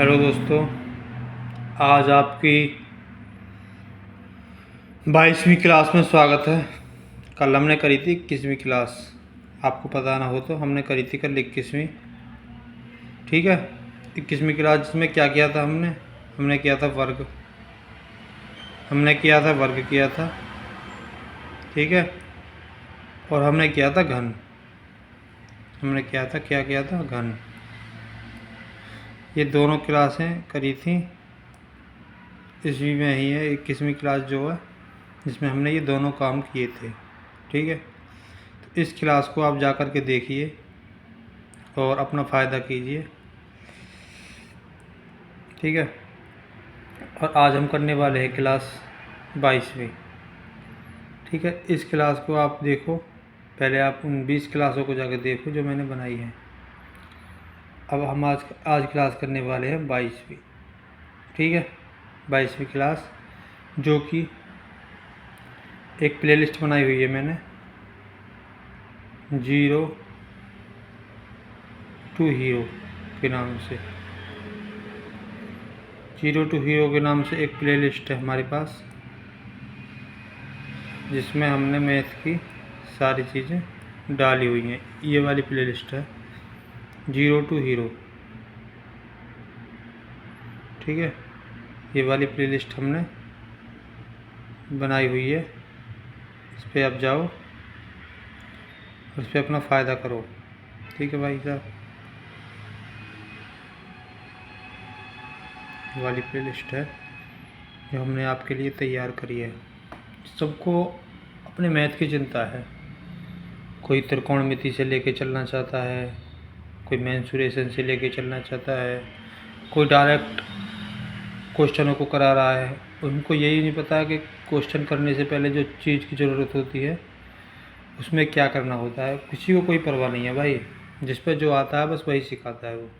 Hello दोस्तों, आज आपकी 22वीं क्लास में स्वागत है। कल हमने करी थी 21वीं क्लास, आपको पता ना हो तो हमने करी थी कल 21वीं। ठीक है, 21वीं क्लास में क्या किया था हमने किया था वर्ग, किया था। ठीक है, और हमने किया था घन, क्या किया था घन। ये दोनों क्लासें करी थी इसी में ही है 21वीं क्लास जो है, जिसमें हमने ये दोनों काम किए थे। ठीक है, तो इस क्लास को आप जा कर के देखिए और अपना फ़ायदा कीजिए। ठीक है, और आज हम करने वाले हैं क्लास 22वीं। ठीक है, इस क्लास को आप देखो, पहले आप उन 20 क्लासों को जाकर देखो जो मैंने बनाई है। अब हम आज क्लास करने वाले हैं 22वीं। ठीक है, 22वीं क्लास, जो कि एक प्लेलिस्ट बनाई हुई है मैंने, 0 to हीरो के नाम से। 0 to हीरो के नाम से एक प्लेलिस्ट है हमारे पास, जिसमें हमने मैथ की सारी चीज़ें डाली हुई हैं। ये वाली प्लेलिस्ट है 0 to हीरो। ठीक है, ये वाली प्लेलिस्ट हमने बनाई हुई है, इस पर आप जाओ, उस पर अपना फ़ायदा करो। ठीक है भाई साहब, ये वाली प्लेलिस्ट है जो हमने आपके लिए तैयार करी है। सबको अपने मैथ की चिंता है, कोई त्रिकोणमिति से लेके चलना चाहता है, कोई मेंसुरेशन से लेके चलना चाहता है, कोई डायरेक्ट क्वेश्चनों को करा रहा है। उनको यही नहीं पता कि क्वेश्चन करने से पहले जो चीज़ की ज़रूरत होती है उसमें क्या करना होता है। किसी को कोई परवाह नहीं है भाई, जिस पर जो आता है बस वही सिखाता है वो।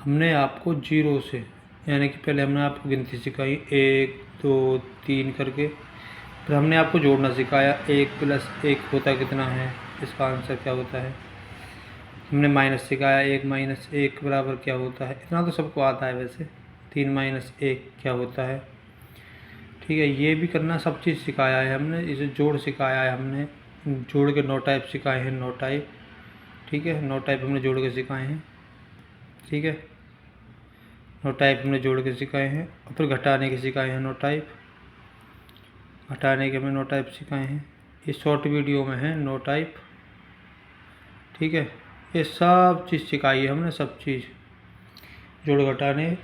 हमने आपको 0 से, यानी कि पहले हमने आपको गिनती सिखाई 1 2 3 करके, फिर हमने आपको जोड़ना सिखाया, 1 + 1 होता कितना है, इसका आंसर क्या होता है। हमने माइनस सिखाया, 1 - 1 बराबर क्या होता है। इतना तो सबको आता है वैसे, 3 - 1 क्या होता है। ठीक है, ये भी करना, सब चीज़ सिखाया है हमने। इसे जोड़ सिखाया है हमने, जोड़ के 9 टाइप सिखाए हैं, 9 टाइप। ठीक है, 9 टाइप हमने जोड़ के सिखाए हैं। ठीक है, 9 टाइप हमने जोड़ के सिखाए हैं, और फिर घटाने के सिखाए हैं 9 टाइप। घटाने के हमने 9 टाइप सिखाए हैं, इस शॉर्ट वीडियो में है 9 टाइप। ठीक है, ये सब चीज़ सिखाई है हमने, सब चीज़, जोड़ घटाने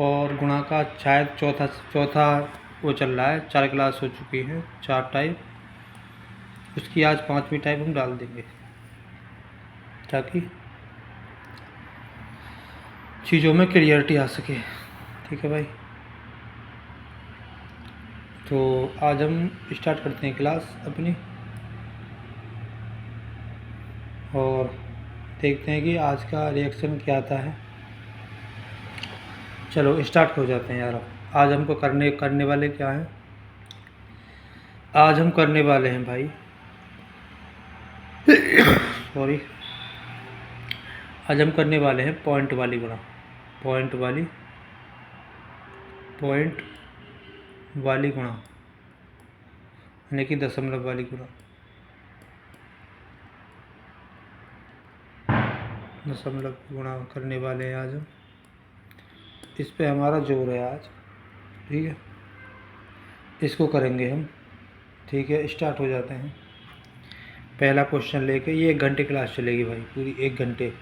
और गुणा का। शायद चौथा वो चल रहा है, 4 क्लास हो चुकी है, 4 टाइप। उसकी आज 5वीं टाइप हम डाल देंगे, ताकि चीज़ों में क्लियरिटी आ सके। ठीक है भाई, तो आज हम स्टार्ट करते हैं क्लास अपनी, और देखते हैं कि आज का रिएक्शन क्या आता है। चलो स्टार्ट हो जाते हैं यार। आज हमको करने वाले क्या हैं, आज हम करने वाले हैं भाई सॉरी, आज हम करने वाले हैं पॉइंट वाली गुणा, पॉइंट वाली गुणा, यानी कि दशमलव वाली गुणा, दशमलव गुणा करने वाले हैं आज हम। इस पे हमारा जोर है आज। ठीक है, इसको करेंगे हम। ठीक है, स्टार्ट हो जाते हैं। पहला क्वेश्चन लेके, ये 1 घंटे क्लास चलेगी भाई, पूरी 1 घंटे,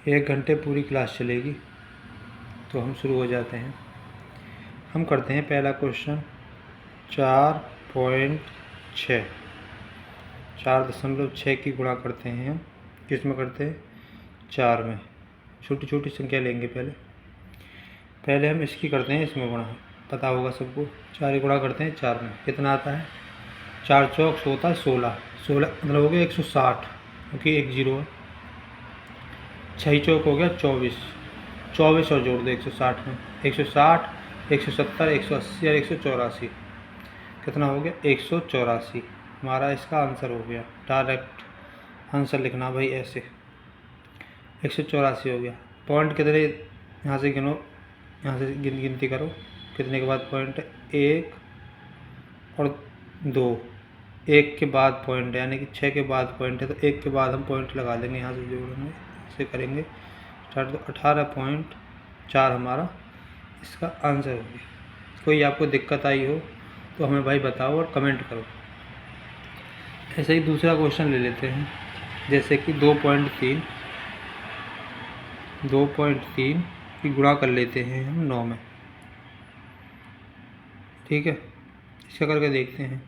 1 घंटे पूरी क्लास चलेगी। तो हम शुरू हो जाते हैं। हम करते हैं पहला क्वेश्चन, 4.6, 4.6 की गुणा करते हैं हम। किस में करते हैं, 4 में। छोटी छोटी संख्या लेंगे पहले हम इसकी करते हैं, इसमें गुणा, पता होगा सबको। 4 गुणा करते हैं 4 में, कितना आता है, 4 चौक होता है 16, 16 मतलब हो गया 160, क्योंकि 1 0 है। 6 चौक हो गया 24, 24 और जोड़ दो 160 में, 160, 170, 180 और 184, कितना हो गया 184। हमारा इसका आंसर हो गया। डायरेक्ट आंसर लिखना भाई ऐसे, 184 हो गया। पॉइंट कितने यहाँ से गिनो, यहाँ से गिनती करो कितने के बाद पॉइंट है, 1 और 2, 1 के बाद पॉइंट है, यानी कि 6 के बाद पॉइंट है, तो 1 के बाद हम पॉइंट लगा देंगे, यहाँ से जोड़ेंगे, इसे करेंगे स्टार्ट। तो 18.4 हमारा इसका आंसर हो गया। कोई आपको दिक्कत आई हो तो हमें भाई बताओ और कमेंट करो। ऐसे ही दूसरा क्वेश्चन ले लेते हैं, जैसे कि 2.3 की गुणा कर लेते हैं हम 9 में। ठीक है, इसका करके देखते हैं।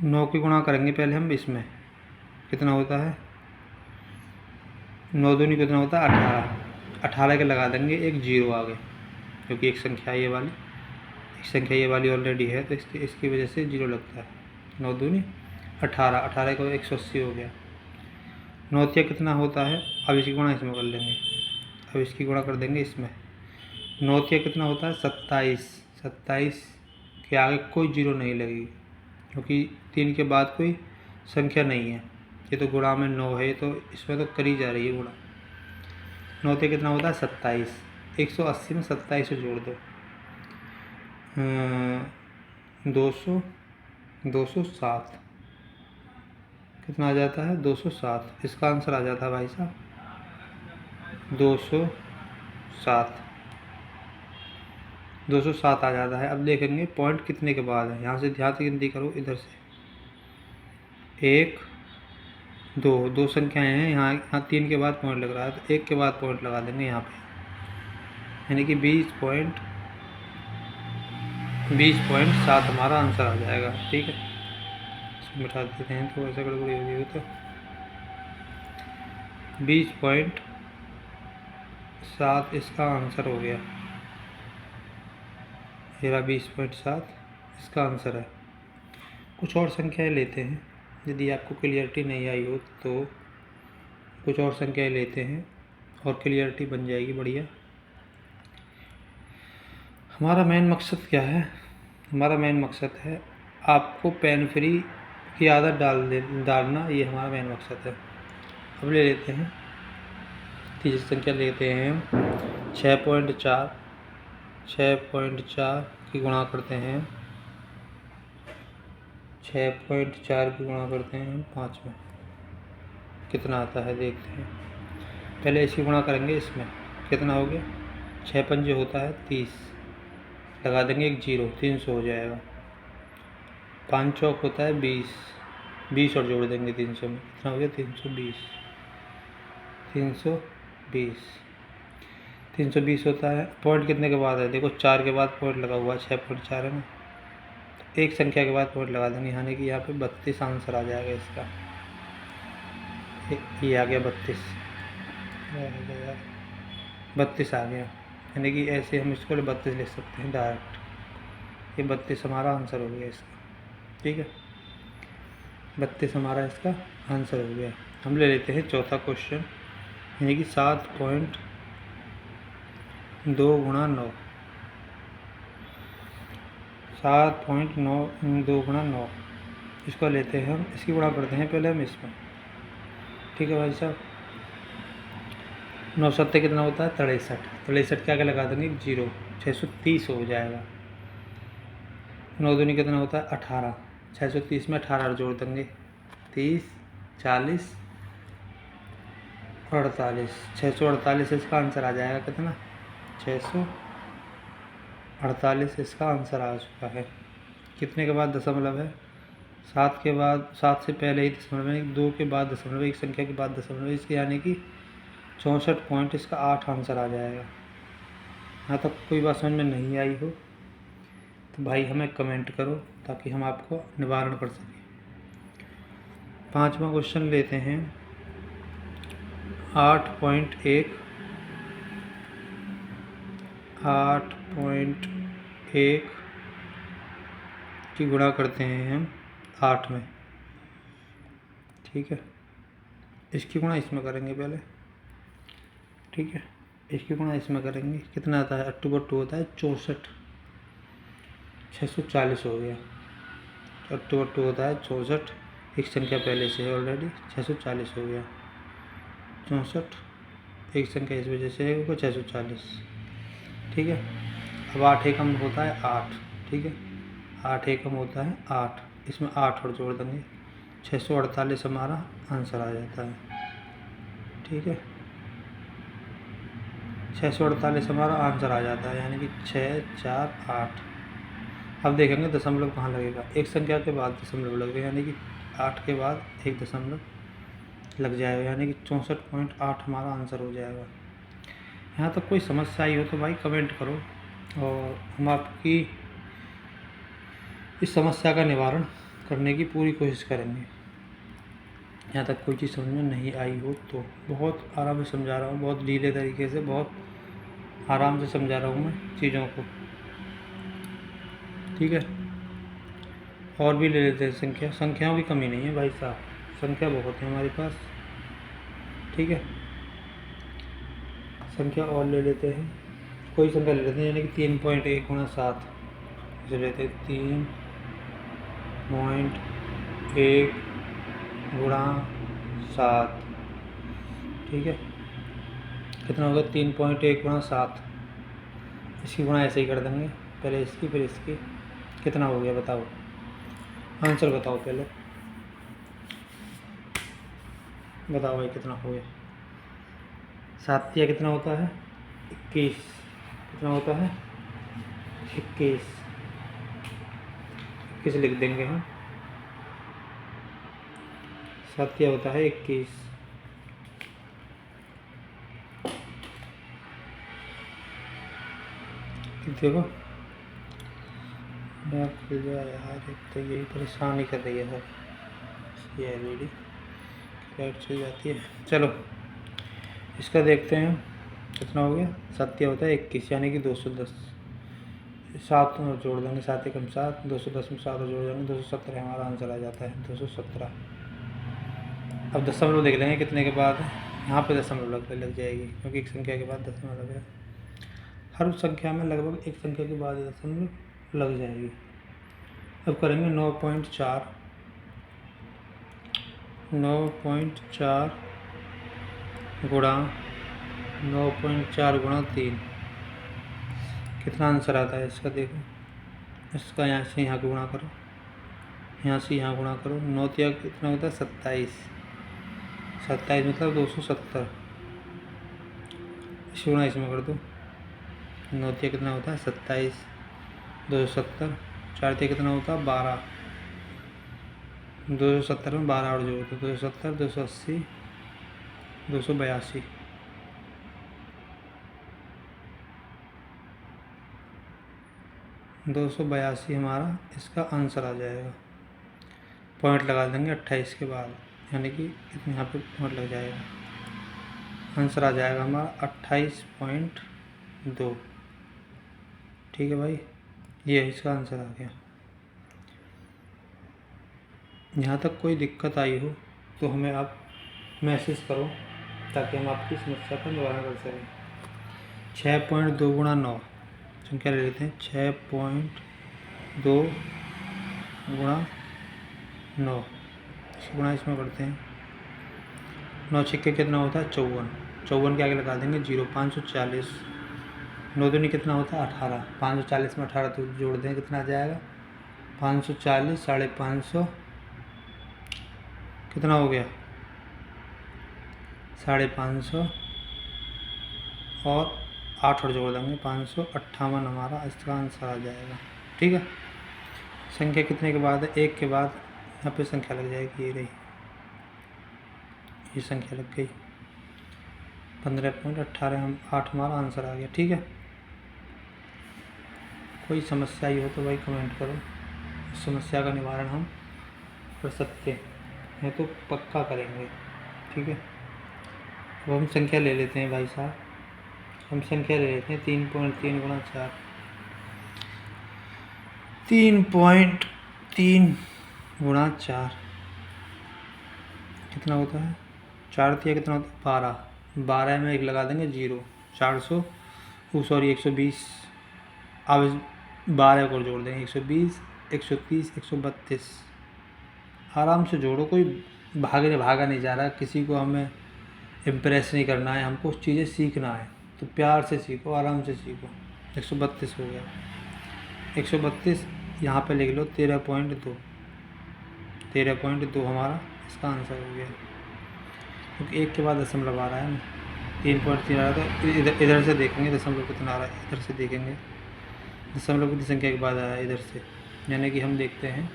9 की गुणा करेंगे पहले हम इसमें, कितना होता है, 9 दूनी कितना होता है 18। 18 के लगा देंगे एक जीरो आगे, क्योंकि एक संख्या ये वाली ऑलरेडी है, तो इसकी वजह से जीरो लगता है। 9 दूनी 18, 18 को 180 हो गया। 9 कितना होता है, अब इसकी गुणा इसमें कर लेंगे, अब इसकी गुणा कर देंगे इसमें। 9 कितना होता है 27। 27 के आगे कोई जीरो नहीं लगेगी, क्योंकि 3 के बाद कोई संख्या नहीं है। ये तो गुणा में 9 है, तो इसमें तो करी जा रही है गुणा। 9 कितना होता है 27। 180 में 27 जोड़ दो, 207 कितना आ जाता है 207। इसका आंसर आ जाता है भाई साहब 207 आ जाता है। अब देखेंगे पॉइंट कितने के बाद है, यहाँ से ध्यान से गिनती करो, इधर से 1 2 संख्याएं हैं, यहाँ 3 के बाद पॉइंट लग रहा है, तो 1 के बाद पॉइंट लगा देंगे यहाँ पे, यानी कि 20.7 हमारा आंसर आ जाएगा। ठीक है, इसको मिटा देते हैं, तो ऐसा गड़बड़ी होगी हो तो 20.7 इसका आंसर हो गया। मेरा 20.7 इसका आंसर है। कुछ और संख्याएं लेते हैं, यदि आपको क्लियरिटी नहीं आई हो तो कुछ और संख्याएं लेते हैं और क्लियरिटी बन जाएगी बढ़िया। हमारा मेन मकसद क्या है, हमारा मेन मकसद है आपको पेन फ्री की आदत डालना, ये हमारा मेन मकसद है। अब ले लेते हैं तीसरी संख्या, लेते हैं हम 6.4 की गुणा करते हैं, 6.4 की गुणा करते हैं हम 5 में, कितना आता है देखते हैं। पहले इसकी गुणा करेंगे, इसमें कितना हो गया, 6 पंजे होता है 30, लगा देंगे एक जीरो, 300 हो जाएगा। 5 चौक होता है 20 और जोड़ देंगे 300 में, कितना हो गया 320 होता है। पॉइंट कितने के बाद है, देखो 4 के बाद पॉइंट लगा हुआ है, 6.4 है ना, एक संख्या के बाद पॉइंट लगा देंगे, यानी कि यहाँ पे 32 आंसर आ जाएगा इसका। ये आ गया 32 आ गया, यानी कि ऐसे हम इसको 32 लिख सकते हैं डायरेक्ट। ये 32 हमारा आंसर हो गया इसका। ठीक है, 32 हमारा इसका आंसर हो गया। हम ले लेते हैं चौथा क्वेश्चन, यानी कि 7.2 गुणा 9, 7.2 गुणा 9, इसको लेते हैं हम, इसकी गुणा करते हैं पहले हम इसमें। ठीक है भाई साहब, 9 सत्ते कितना होता है 63 के आगे लगा देंगे जीरो, 630 हो जाएगा। 9 दूनी कितना होता है 18, 630 में 18 जोड़ देंगे, 30 40 48, 648 इसका आंसर आ जाएगा। कितना 648 इसका आंसर आ चुका है। कितने के बाद दशमलव है, 7 के बाद, 7 से पहले ही दशमलव है, 2 के बाद दशमलव, एक संख्या के बाद दशमलव, इसके यानी कि 64 पॉइंट इसका 8 आंसर आ जाएगा। यहाँ तक कोई बात समझ में नहीं आई हो तो भाई हमें कमेंट करो, ताकि हम आपको निवारण कर सकें। 5वां क्वेश्चन लेते हैं, 8.1 की गुणा करते हैं हम 8 में। ठीक है, इसकी गुणा इसमें करेंगे पहले। ठीक है, इसकी गुणा इसमें करेंगे, कितना आता है 8/2 होता है 64, 640 हो गया। 8/2 होता है 64, एक संख्या पहले से है ऑलरेडी, 640 हो गया, 64 एक संख्या इस वजह से होगा 640। ठीक है, अब 8 एकम होता है 8। ठीक है, 8 एकम होता है 8, इसमें 8 और जोड़ देंगे, 648 हमारा आंसर आ जाता है। ठीक है, 648 हमारा आंसर आ जाता है, यानी कि 6 4 8। अब देखेंगे दशमलव कहाँ लगेगा। एक संख्या के बाद दशमलव लगेगा, यानी कि 8 के बाद एक दशमलव लग जाएगा, यानी कि 64.8 हमारा आंसर हो जाएगा। यहाँ तक कोई समस्या आई हो तो भाई कमेंट करो, और हम आपकी इस समस्या का निवारण करने की पूरी कोशिश करेंगे। यहाँ तक कोई चीज़ समझ में नहीं आई हो तो बहुत आराम से समझा रहा हूँ, बहुत ढीले तरीके से, बहुत आराम से समझा रहा हूँ मैं चीज़ों को। ठीक है, और भी ले लेते हैं संख्याओं की कमी नहीं है भाई साहब, संख्या बहुत है हमारे पास। ठीक है, संख्या और ले लेते हैं, कोई संख्या ले लेते हैं, यानी कि 3.1 गुणा 7 इसे लेते हैं, 3.1 गुणा 7। ठीक है, कितना होगा 3.1 गुणा 7, इसकी गुणा ऐसे ही कर देंगे, पहले इसकी फिर इसकी। कितना हो गया बताओ, आंसर बताओ पहले, बताओ भाई कितना हो गया। 7 या कितना होता है 21, कितना होता है 21 लिख देंगे हम। 7 या होता है 21। देखो खुल जाए यार, एक तो यही परेशानी कर रही है सर, ये एलईडी लाइट चल जाती है। चलो इसका देखते हैं कितना हो गया। 7 होता है 21, यानी कि 210। 7 जोड़ देंगे, 7 एकम 7, 210 में 7 जोड़ देंगे, 217 हमारा आंसर आ जाता है, 217। अब दशमलव देख लेंगे कितने के बाद है, यहाँ पे दशमलव लग जाएगी, क्योंकि एक संख्या के बाद दशमलव लगेगा। हर उस संख्या में लगभग एक संख्या के बाद दशमलव लग जाएगी। अब करेंगे 9.4 गुणा 9.4 गुणा 3, कितना आंसर आता है इसका देखो। इसका यहाँ से यहाँ गुणा करो, यहाँ से यहाँ गुणा करो, 9 तिया कितना होता है 27, 27 मतलब 270, इसे गुणा इसमें कर दो, 9 तिया कितना होता है 27, 270, 4 तिया कितना होता है 12, 270 में 12 और जोड़ दो, 270, 280, 282। 282 हमारा इसका आंसर आ जाएगा। पॉइंट लगा देंगे 28 के बाद, यानी कि यहाँ पे पॉइंट लग जाएगा, आंसर आ जाएगा हमारा 28.2। ठीक है भाई, ये इसका आंसर आ गया। यहाँ तक कोई दिक्कत आई हो तो हमें आप मैसेज करो, ताकि हम आपकी समस्या का निवारण कर सकें। 6.2 गुणा 9 संख्या ले लेते हैं, 6.2 गुणा 9, इसको गुणा इसमें करते हैं, 9 छिक्के कितना होता है 54, 54 के आगे लगा देंगे 0, 540, 9 दूनी कितना होता है 18, 540 में 18 तो जोड़ दें, कितना आ जाएगा 540, 550, कितना हो गया 550, और 8 और जोड़ देंगे 558 हमारा इसका आंसर आ जाएगा। ठीक है, संख्या कितने के बाद है, 1 के बाद यहाँ पे संख्या लग जाएगी, ये रही, ये संख्या लग गई, 15.8 हमारा आंसर आ गया। ठीक है, कोई समस्या ही हो तो भाई कमेंट करो, इस समस्या का निवारण हम कर सकते हैं तो पक्का करेंगे। ठीक है, अब हम संख्या ले लेते हैं भाई साहब, हम संख्या ले लेते हैं 3.3 गुणा 4, 3.3 गुणा 4 कितना होता है, 4 तिया कितना होता है 12, 12 में 1 लगा देंगे 0, 400 सॉरी 120, अब 12 को जोड़ देंगे 120, 130, 132। आराम से जोड़ो, कोई भागा नहीं जा रहा, किसी को हमें इम्प्रेस नहीं करना है, हमको चीज़ें सीखना है। तो प्यार से सीखो, आराम से सीखो। 132 हो गया। 132 यहाँ पे लिख लो 13.2। 13.2 हमारा इसका आंसर हो गया, क्योंकि एक के बाद दशमलव आ रहा है ना। 3.3 आ रहा था। इधर इधर से देखेंगे दशमलव कितना आ रहा है, इधर से देखेंगे दशमलव कितनी संख्या के बाद आया है इधर से। यानी कि हम देखते हैं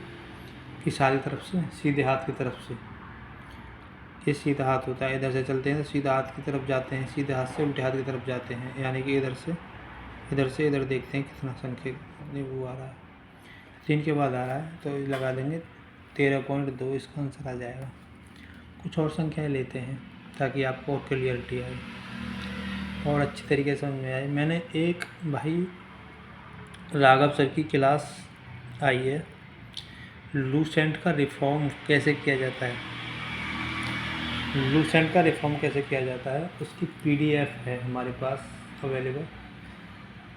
कि सारी तरफ से सीधे हाथ की तरफ से, ये सीधा हाथ होता है, इधर से चलते हैं तो सीधा हाथ की तरफ जाते हैं, सीधे हाथ से उल्टे हाथ की तरफ जाते हैं। यानी कि इधर से इधर देखते हैं कितना संख्या कितनी वो आ रहा है। 3 के बाद आ रहा है तो लगा देंगे 13.2, इसका आंसर आ जाएगा। कुछ और संख्याएं लेते हैं ताकि आपको और क्लियरिटी आए और अच्छी तरीके से समझ में आए। मैंने एक भाई राघव सर की क्लास आई है, लूसेंट का रिफॉर्म कैसे किया जाता है, लूसेंट का रिफॉर्म कैसे किया जाता है, उसकी PDF है हमारे पास अवेलेबल।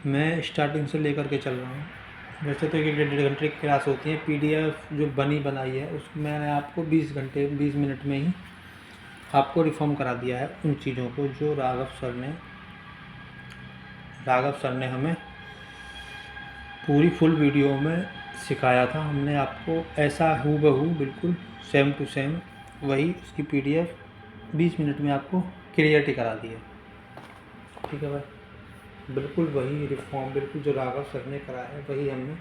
मैं स्टार्टिंग से लेकर के चल रहा हूँ। वैसे तो 1-1.5 घंटे की क्लास होती है, PDF जो बनी बनाई है उसको मैंने आपको 20 मिनट में ही आपको रिफॉर्म करा दिया है उन चीज़ों को जो राघव सर ने हमें पूरी फुल वीडियो में सिखाया था। हमने आपको ऐसा हूबहू बिल्कुल सेम टू सेम वही उसकी PDF 20 मिनट में आपको क्लियरिटी करा दी है। ठीक है भाई, बिल्कुल वही रिफॉर्म बिल्कुल जो राघव सर ने करा है वही हमने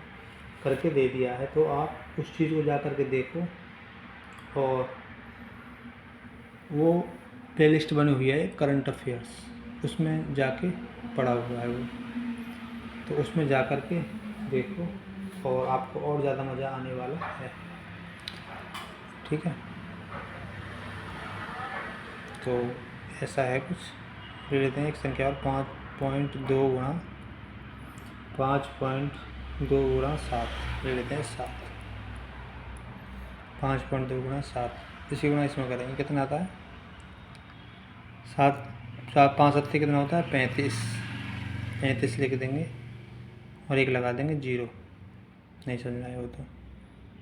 करके दे दिया है। तो आप उस चीज़ को जा कर के देखो, और वो प्लेलिस्ट बनी हुई है करंट अफेयर्स, उसमें जाके पड़ा हुआ है वो, तो उसमें जा कर के देखो और आपको और ज़्यादा मज़ा आने वाला है। ठीक है, तो ऐसा है कुछ। ले लेते हैं एक संख्या और 5.2 गुणा 7 ले लेते हैं 7। 5.2 गुणा 7, इसी गुणा इसमें करेंगे, कितना आता है 7 5 7 कितना होता है 35 लिख देंगे और एक लगा देंगे 0। नहीं समझ में आया हो तो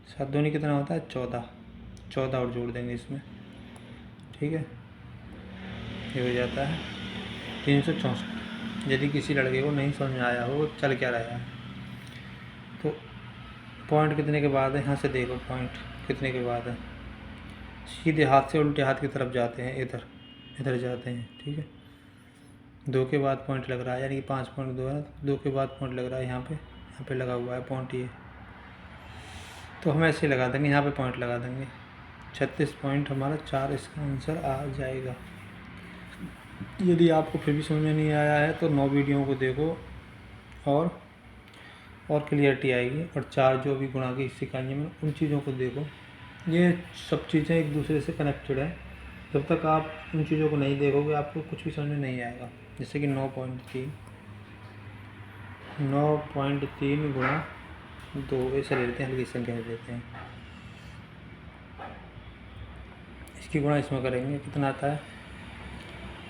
7 दूनी कितना होता है 14 और जोड़ देंगे इसमें। ठीक है, ये हो जाता है 364। यदि किसी लड़के को नहीं समझ में आया हो चल क्या रहा है, तो पॉइंट कितने के बाद है, यहाँ से देखो पॉइंट कितने के बाद है, सीधे हाथ से उल्टे हाथ की तरफ जाते हैं, इधर जाते हैं। ठीक है, 2 के बाद पॉइंट लग रहा है, यानी कि 5.2 है, 2 के बाद पॉइंट लग रहा है, यहाँ पे लगा हुआ है पॉइंट ये, तो हम ऐसे लगा देंगे, यहाँ पे पॉइंट लगा देंगे। 36 पॉइंट हमारा 4 इसका आंसर आ जाएगा। यदि आपको फिर भी समझ में नहीं आया है तो 9 वीडियो को देखो और क्लियरिटी आएगी। और 4 जो भी गुणा की सिखाई है मैंने उन चीज़ों को देखो। ये सब चीज़ें एक दूसरे से कनेक्टेड है। जब तक आप उन चीज़ों को नहीं देखोगे आपको कुछ भी समझ में नहीं आएगा। जैसे कि 9.3 गुणा 2 ऐसे ले लेते हैं, हल्की संख्या ले लेते हैं, इसकी गुणा इसमें करेंगे, कितना आता है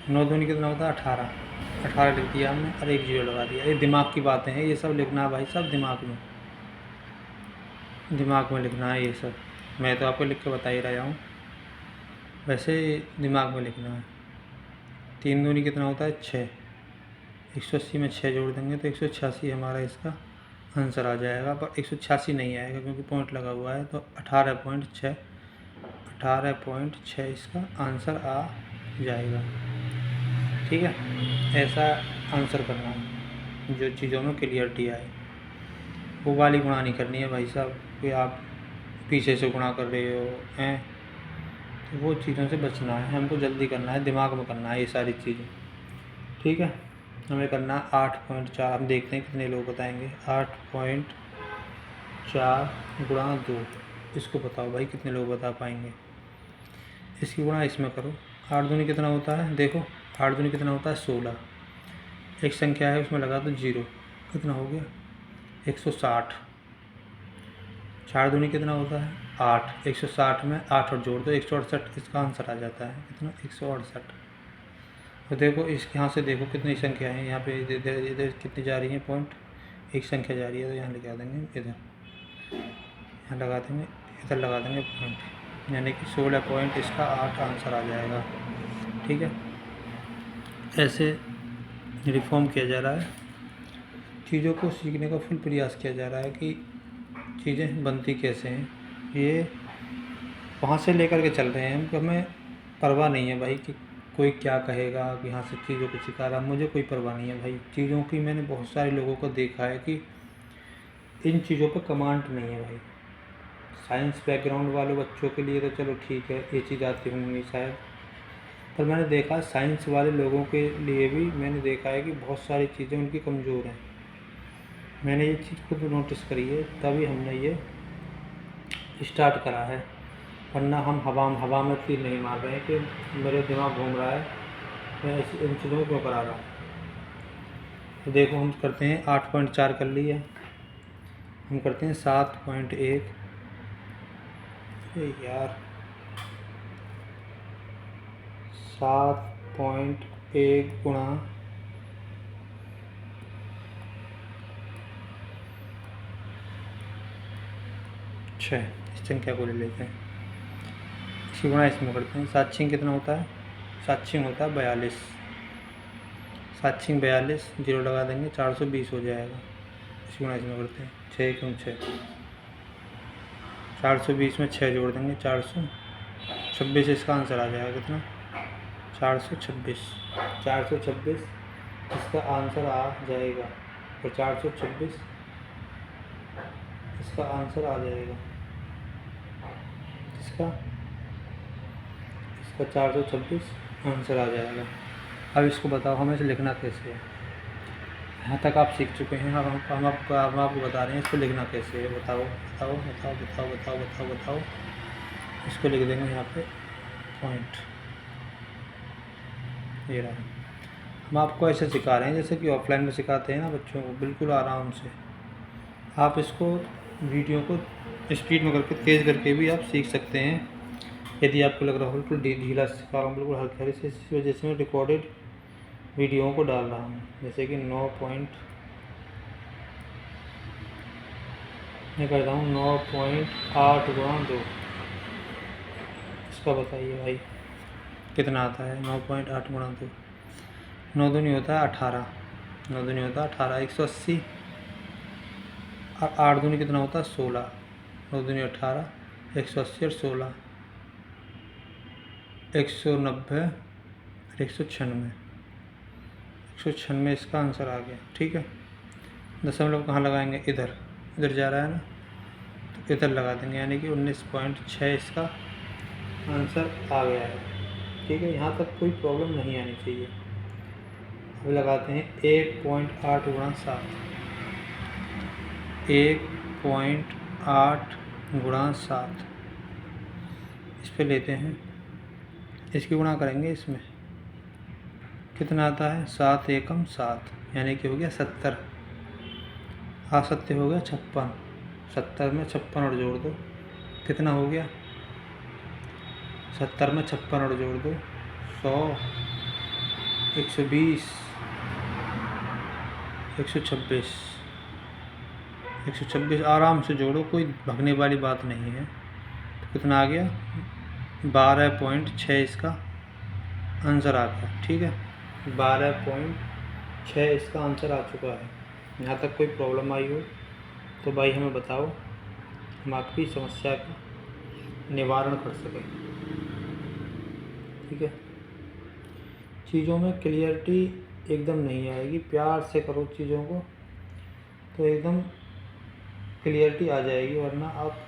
9 दूनी कितना होता है 18 लिख दिया हमने और एक 0 लगा दिया। ये दिमाग की बातें हैं, ये सब लिखना भाई सब दिमाग में लिखना है ये सब। मैं तो आपको लिख के बता ही रहा हूँ, वैसे दिमाग में लिखना है। 3 दूनी कितना होता है 6, 180 में 6 जोड़ देंगे तो 186 हमारा इसका आंसर आ जाएगा। पर 186 नहीं आएगा क्योंकि पॉइंट लगा हुआ है, तो 18.6 इसका आंसर आ जाएगा। ठीक है, ऐसा आंसर करना है जो चीज़ों में क्लियरिटी आए। वो वाली गुणा नहीं करनी है भाई साहब कि आप पीछे से गुणा कर रहे हो हैं, तो वो चीज़ों से बचना है, हमको जल्दी करना है, दिमाग में करना है ये सारी चीज़ें। ठीक है, हमें करना 8.4, हम देखते हैं कितने लोग बताएंगे। 8.4 गुणा 2, इसको बताओ भाई कितने लोग बता पाएंगे। इसकी गुणा इसमें करो, 8 दूनी कितना होता है, देखो 8 दूनी कितना होता है 16, एक संख्या है उसमें लगा दो 0, कितना हो गया 160। 4 दूनी कितना होता है 8, 160 में 8 और जोड़ दो 168, इसका आंसर आ जाता है कितना 168। तो देखो इसके यहाँ से देखो कितनी संख्या है, यहाँ पे इधर कितनी जा रही है पॉइंट, एक संख्या जा रही है, तो यहाँ लगा देंगे इधर, यहाँ लगा देंगे इधर लगा देंगे पॉइंट, यानी कि 16 पॉइंट इसका 8 आंसर आ जाएगा। ठीक है। ऐसे रिफॉर्म किया जा रहा है, चीज़ों को सीखने का फुल प्रयास किया जा रहा है कि चीज़ें बनती कैसे हैं। ये वहाँ से लेकर के चल रहे हैं हम, कि हमें परवाह नहीं है भाई कि कोई क्या कहेगा, कि यहाँ से चीज़ों को सिखा रहा, मुझे कोई परवाह नहीं है भाई चीज़ों की। मैंने बहुत सारे लोगों को देखा है कि इन चीज़ों पर कमांड नहीं है भाई। साइंस बैकग्राउंड वाले बच्चों के लिए तो चलो ठीक है, ये चीज़ आती होंगी शायद, पर मैंने देखा साइंस वाले लोगों के लिए भी मैंने देखा है कि बहुत सारी चीज़ें उनकी कमज़ोर हैं। मैंने ये चीज़ खुद नोटिस करी है, तभी हमने ये स्टार्ट करा है, वरना हम हवा में तीर नहीं मार रहे हैं कि मेरे दिमाग घूम रहा है, मैं इन चीज़ों को क्यों करा रहा हूँ। तो देखो हम करते हैं 8.4 कर लिया, हम करते हैं 7.1। यार 7.1 गुणा 6, इस संख्या को ले लेते हैं, इसकी गुणा इसमें करते हैं। 7 6 कितना होता है, 7 6 होता है 42, 7 6 42, जीरो लगा देंगे 420 हो जाएगा। इसकी गुणा इसमें करते हैं, 6 क्यों 6, 420 में 6 जोड़ देंगे 426, इसका आंसर आ जाएगा कितना, 426। 426 इसका आंसर आ जाएगा, और 426 इसका आंसर आ जाएगा, इसका 426 आंसर आ जाएगा। अब इसको बताओ हमें इसे लिखना कैसे है। यहाँ तक आप सीख चुके हैं, अब हम आपको बता रहे हैं इसको लिखना कैसे है। बताओ बताओ बताओ बताओ बताओ बताओ बताओ। इसको लिख देंगे यहाँ पे पॉइंट, ये रहा। हम आपको ऐसे सिखा रहे हैं जैसे कि ऑफलाइन में सिखाते हैं ना बच्चों को, बिल्कुल आराम से। आप इसको वीडियो को स्पीड में करके तेज़ करके भी आप सीख सकते हैं, यदि आपको लग रहा हो बिल्कुल ढीला सिखा रहा हूँ, बिल्कुल हल्के से। इस वजह से मैं रिकॉर्डेड वीडियो को डाल रहा हूँ, जैसे कि 9 मैं करता हूँ 9.8 गुणा 2। इसका बताइए भाई कितना आता है, 9.8 गुणा 2। 9 दूनी होता है 18, 9 दूनी होता है 18, 180। और 8 दूनी कितना होता है 16, 9 दूनी 18, 180 और 16, 190 और 196। 196 इसका आंसर आ गया, ठीक है। दशमलव कहाँ लगाएंगे, इधर, इधर जा रहा है ना, तो इधर लगा देंगे, यानी कि 19.6 इसका आंसर आ गया है, ठीक है। यहाँ तक कोई प्रॉब्लम नहीं आनी चाहिए। अब लगाते हैं 1.8 गुणा 7, 1.8 गुणा 7, इस पे लेते हैं, इसकी गुणा करेंगे, इसमें कितना आता है, 7 एकम 7, यानी कि हो गया 70। 7 हो गया 56, 70 में 56 और जोड़ दो, कितना हो गया, 70 में 56 और जोड़ दो, 100, 120, 126, 126 आराम से जोड़ो, कोई भगने वाली बात नहीं है। तो कितना आ गया, 12.6 इसका आंसर आ गया, ठीक है। 12.6 इसका आंसर आ चुका है। यहाँ तक कोई प्रॉब्लम आई हो तो भाई हमें बताओ, हम आपकी समस्या का निवारण कर सकें, ठीक है। चीज़ों में क्लियरिटी एकदम नहीं आएगी, प्यार से करो चीज़ों को तो एकदम क्लियरिटी आ जाएगी, वरना आप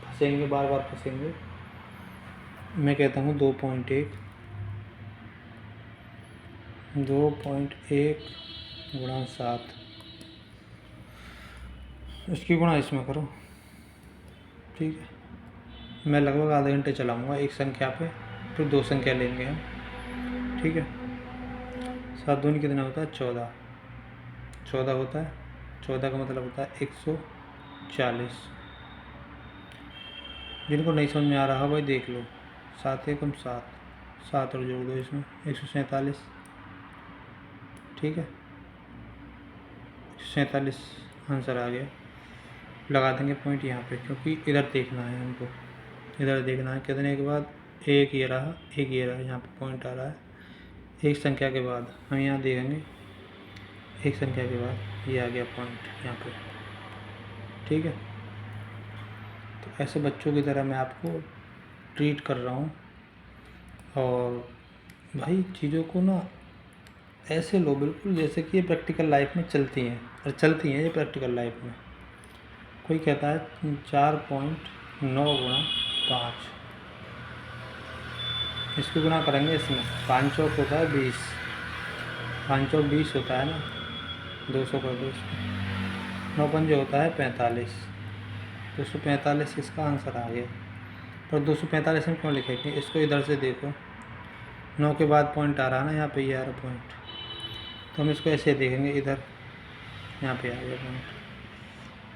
फंसेंगे, बार बार फंसेंगे। मैं कहता हूँ 2.1 गुणा 7, इसकी गुणा इसमें करो, ठीक है। मैं लगभग आधे घंटे चलाऊँगा एक संख्या पे, फिर 2 संख्या लेंगे हम, ठीक है। 7 दूनी कितना होता है, 14, 14 होता है, 14 का मतलब होता है 140। जिनको नहीं समझ में आ रहा भाई देख लो, 7 एकम 7, 7 और जोड़ दो इसमें, 147, ठीक है। 147 आंसर आ गया। लगा देंगे पॉइंट यहाँ पे, क्योंकि इधर देखना है हमको, इधर देखना है। कितने के बाद एक ये रहा, एक ये रहा, यहाँ पे पॉइंट आ रहा है, एक संख्या के बाद हम यहाँ देखेंगे, एक संख्या के बाद ये आ गया पॉइंट यहाँ पे, ठीक है। तो ऐसे बच्चों की तरह मैं आपको ट्रीट कर रहा हूँ। और भाई चीज़ों को ना ऐसे लो बिल्कुल जैसे कि ये प्रैक्टिकल लाइफ में चलती हैं, और चलती हैं ये प्रैक्टिकल लाइफ में। कोई कहता है 4.9 × 5, इसको गुना करेंगे इसमें, 5 चौक होता है 20, 5 चौक 20 होता है ना, 200 कर दो इसमें, 9 पंजे होता है 45, 245 इसका आंसर आ गया। पर 245 में क्यों लिखेंगे, इसको इधर से देखो, 9 के बाद पॉइंट आ रहा है ना यहाँ पे, ये आ रहा पॉइंट, तो हम इसको ऐसे देखेंगे, इधर यहाँ पे आ गया पॉइंट,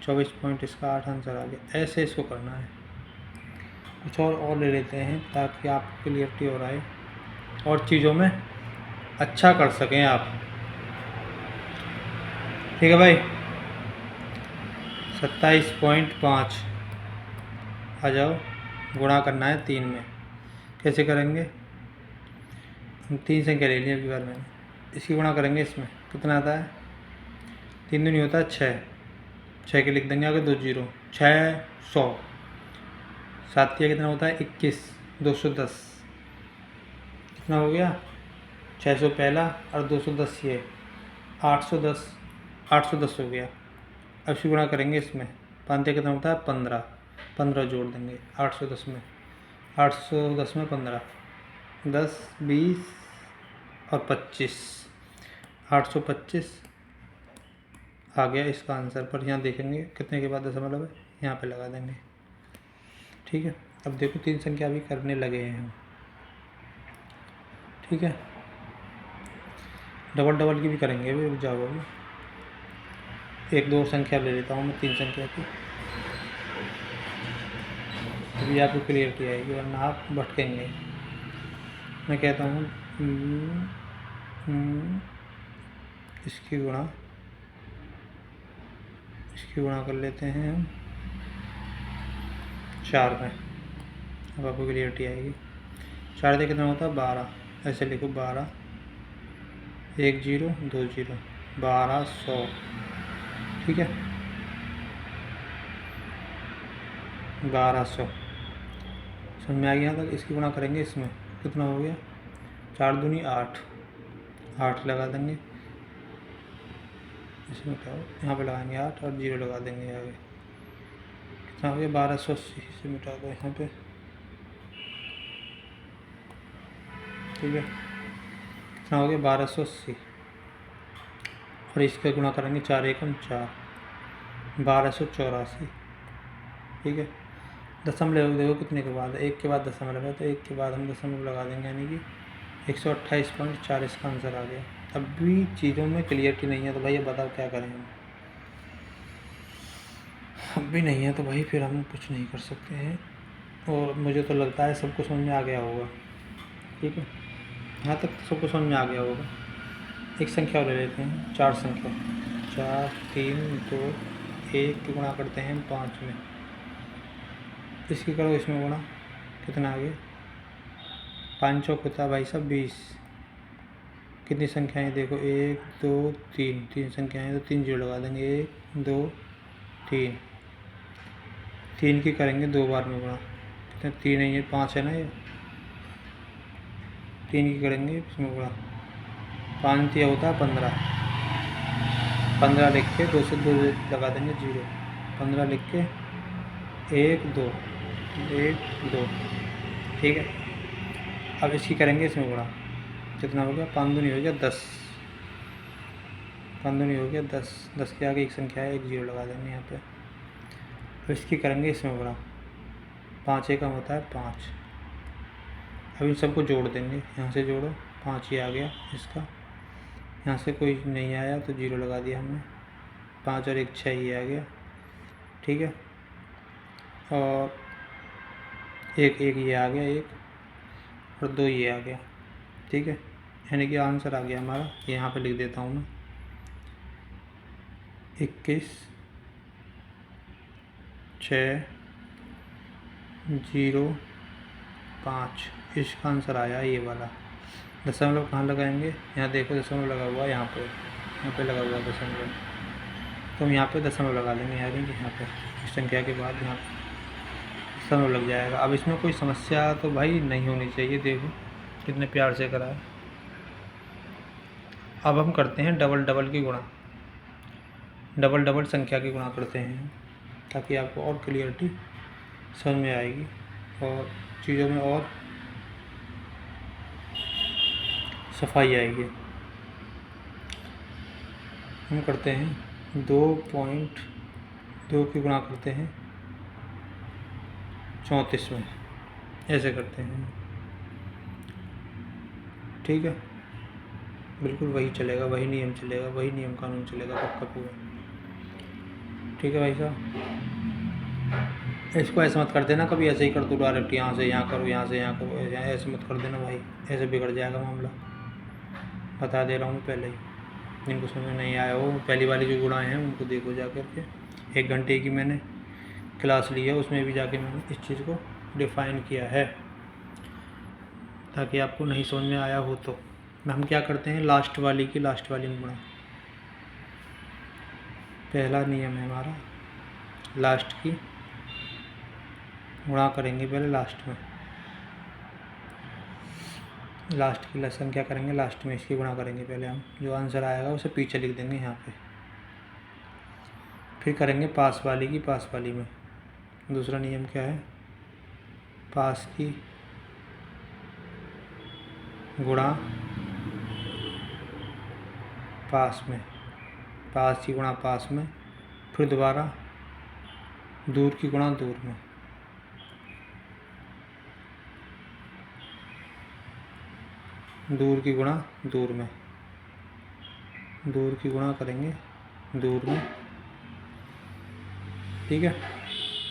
24 पॉइंट, इसका 8 आंसर आ गया। ऐसे इसको करना है। कुछ और ले लेते हैं ताकि आपको क्लियरिटी हो रहा है और चीज़ों में अच्छा कर सकें आप, ठीक है भाई। 27.5 आ जाओ, गुणा करना है 3 में। कैसे करेंगे, हम 3 संख्या ले ली अभी बार मैंने, इसकी गुणा करेंगे इसमें, कितना आता है, 3 दूनी होता है 6, 6 के लिख देंगे आगे 2 0, 600, 7 कितना होता है 21, 210, कितना हो गया 600 पहला और 210 ये, 810, 810 हो गया। अब इसकी गुणा करेंगे इसमें, 5 कितना होता है 15, 15 जोड़ देंगे 810 में, 810 में 15, 10 20 और 25, 825 आ गया इसका आंसर। पर यहाँ देखेंगे कितने के बाद दशमलव है, यहाँ पे लगा देंगे, ठीक है। अब देखो 3 संख्या अभी करने लगे हैं हम, ठीक है। डबल डबल की भी करेंगे अभी, रुक जाओ अभी, 1 2 संख्या ले लेता हूँ मैं 3 संख्या की, अभी आपको क्लियरिटी आएगी वरना आप भटकेंगे। मैं कहता हूँ इसकी गुणा कर लेते हैं हम 4 में, अब आपको क्लियरिटी आएगी। 4 से कितना होता है 12, ऐसे लिखो 12, 1 0 2 0, 1200, ठीक है, 1200 समझ में आ गया। तक इसकी गुणा करेंगे इसमें, कितना हो गया 4 दूनी 8, 8 लगा देंगे इसमें, क्या हो यहाँ पे लगाएंगे 8 और 0 लगा देंगे आगे, कितना हो गया 1280, से मिटा दो यहाँ पे, ठीक है, कितना हो गया 1280, और इसका गुणा करेंगे 4 एकम 4, 1284, ठीक है। दशमलव देखो कितने के बाद, 1 के बाद दशमलव है तो 1 के बाद हम दशमलव लगा देंगे, यानी कि 128.4 इसका आंसर आ गया। अब भी चीज़ों में क्लियरिटी नहीं है तो भाई बताओ क्या करें हम, अब भी नहीं है तो भाई फिर हम कुछ नहीं कर सकते हैं। और मुझे तो लगता है सबको समझ में आ गया होगा, ठीक है, यहाँ तक सबको समझ में आ गया होगा। एक संख्या और ले लेते हैं, 4 संख्या, 4 3 2 1 की गुणा करते हैं 5 में, इसकी करो इसमें गुणा, कितना आ गया 5 चौक होता है भाई साहब 20, कितनी संख्याएं देखो 1 2 3, 3 संख्याएं तो 3 0 लगा देंगे, 1 2 3, 3 की करेंगे 2 बार में गुणा, कितना 3 है ये 5 है ना, ये 3 की करेंगे इसमें गुणा, 5 दिया होता है 15, 15 लिख के 2 से 2 लगा देंगे 0, 15 लिख के 1 2 1 2, ठीक है। अब इसकी करेंगे इसमें गुणा, कितना हो गया 5 दूनी हो गया 10, 5 दूनी हो गया 10, 10 के आगे एक संख्या है 1 0 लगा देंगे यहाँ पे। अब इसकी करेंगे इसमें गुणा, 5 एकम होता है 5, अब इन सबको जोड़ देंगे, यहाँ से जोड़ो 5 ही आ गया इसका, यहाँ से कोई नहीं आया तो 0 लगा दिया हमने, 5 और 1 6 ही आ गया, ठीक है। और 1 1 ये आ गया, 1 और 2 ये आ गया, ठीक है, यानी कि आंसर आ गया हमारा, यहाँ पे लिख देता हूँ मैं 21 6 0 5, इसका आंसर आया ये वाला, दशमलव कहाँ लगाएंगे, यहाँ देखो दशमलव लगा हुआ है, यहाँ पे लगा हुआ है दशमलव, तो हम यहाँ पे दशमलव लगा लेंगे। यहाँ पे इस संख्या के बाद यहाँ दशमलव लग जाएगा। अब इसमें कोई समस्या तो भाई नहीं होनी चाहिए। देखो कितने प्यार से करा है। अब हम करते हैं डबल डबल की गुणा, डबल डबल संख्या की गुणा करते हैं, ताकि आपको और क्लियरिटी समझ में आएगी और चीज़ों में और सफाई आएगी। हम करते हैं 2.2 की गुणा करते हैं 34 में, ऐसे करते हैं। ठीक है, बिल्कुल वही चलेगा, वही नियम चलेगा, वही नियम कानून चलेगा पक्का पूरा। ठीक है भाई साहब, इसको ऐसे मत कर देना कभी, ऐसे ही कर दो डायरेक्ट, यहाँ से यहाँ करो, यहाँ से यहाँ करो, ऐसे मत कर देना भाई, ऐसे बिगड़ जाएगा मामला। बता दे रहा हूँ मैं पहले ही, जिनको समझ में नहीं आया हो पहली वाली जो गुणाएं हैं उनको देखो जा कर के। 1 घंटे की मैंने क्लास ली है, उसमें भी जाके मैंने इस चीज़ को डिफ़ाइन किया है, ताकि आपको नहीं समझ में आया हो तो। हम क्या करते हैं, लास्ट वाली में गुणा। पहला नियम है हमारा, लास्ट की गुणा करेंगे पहले लास्ट में, लास्ट की संख्या करेंगे लास्ट में, इसकी गुणा करेंगे पहले हम। जो आंसर आएगा उसे पीछे लिख देंगे यहाँ पे, फिर करेंगे पास वाली में। दूसरा नियम क्या है, पास की गुणा पास में, पास की गुणा पास में, फिर दोबारा दूर की गुणा दूर में। दूर की गुणा दूर में, दूर की गुणा करेंगे दूर में। ठीक है,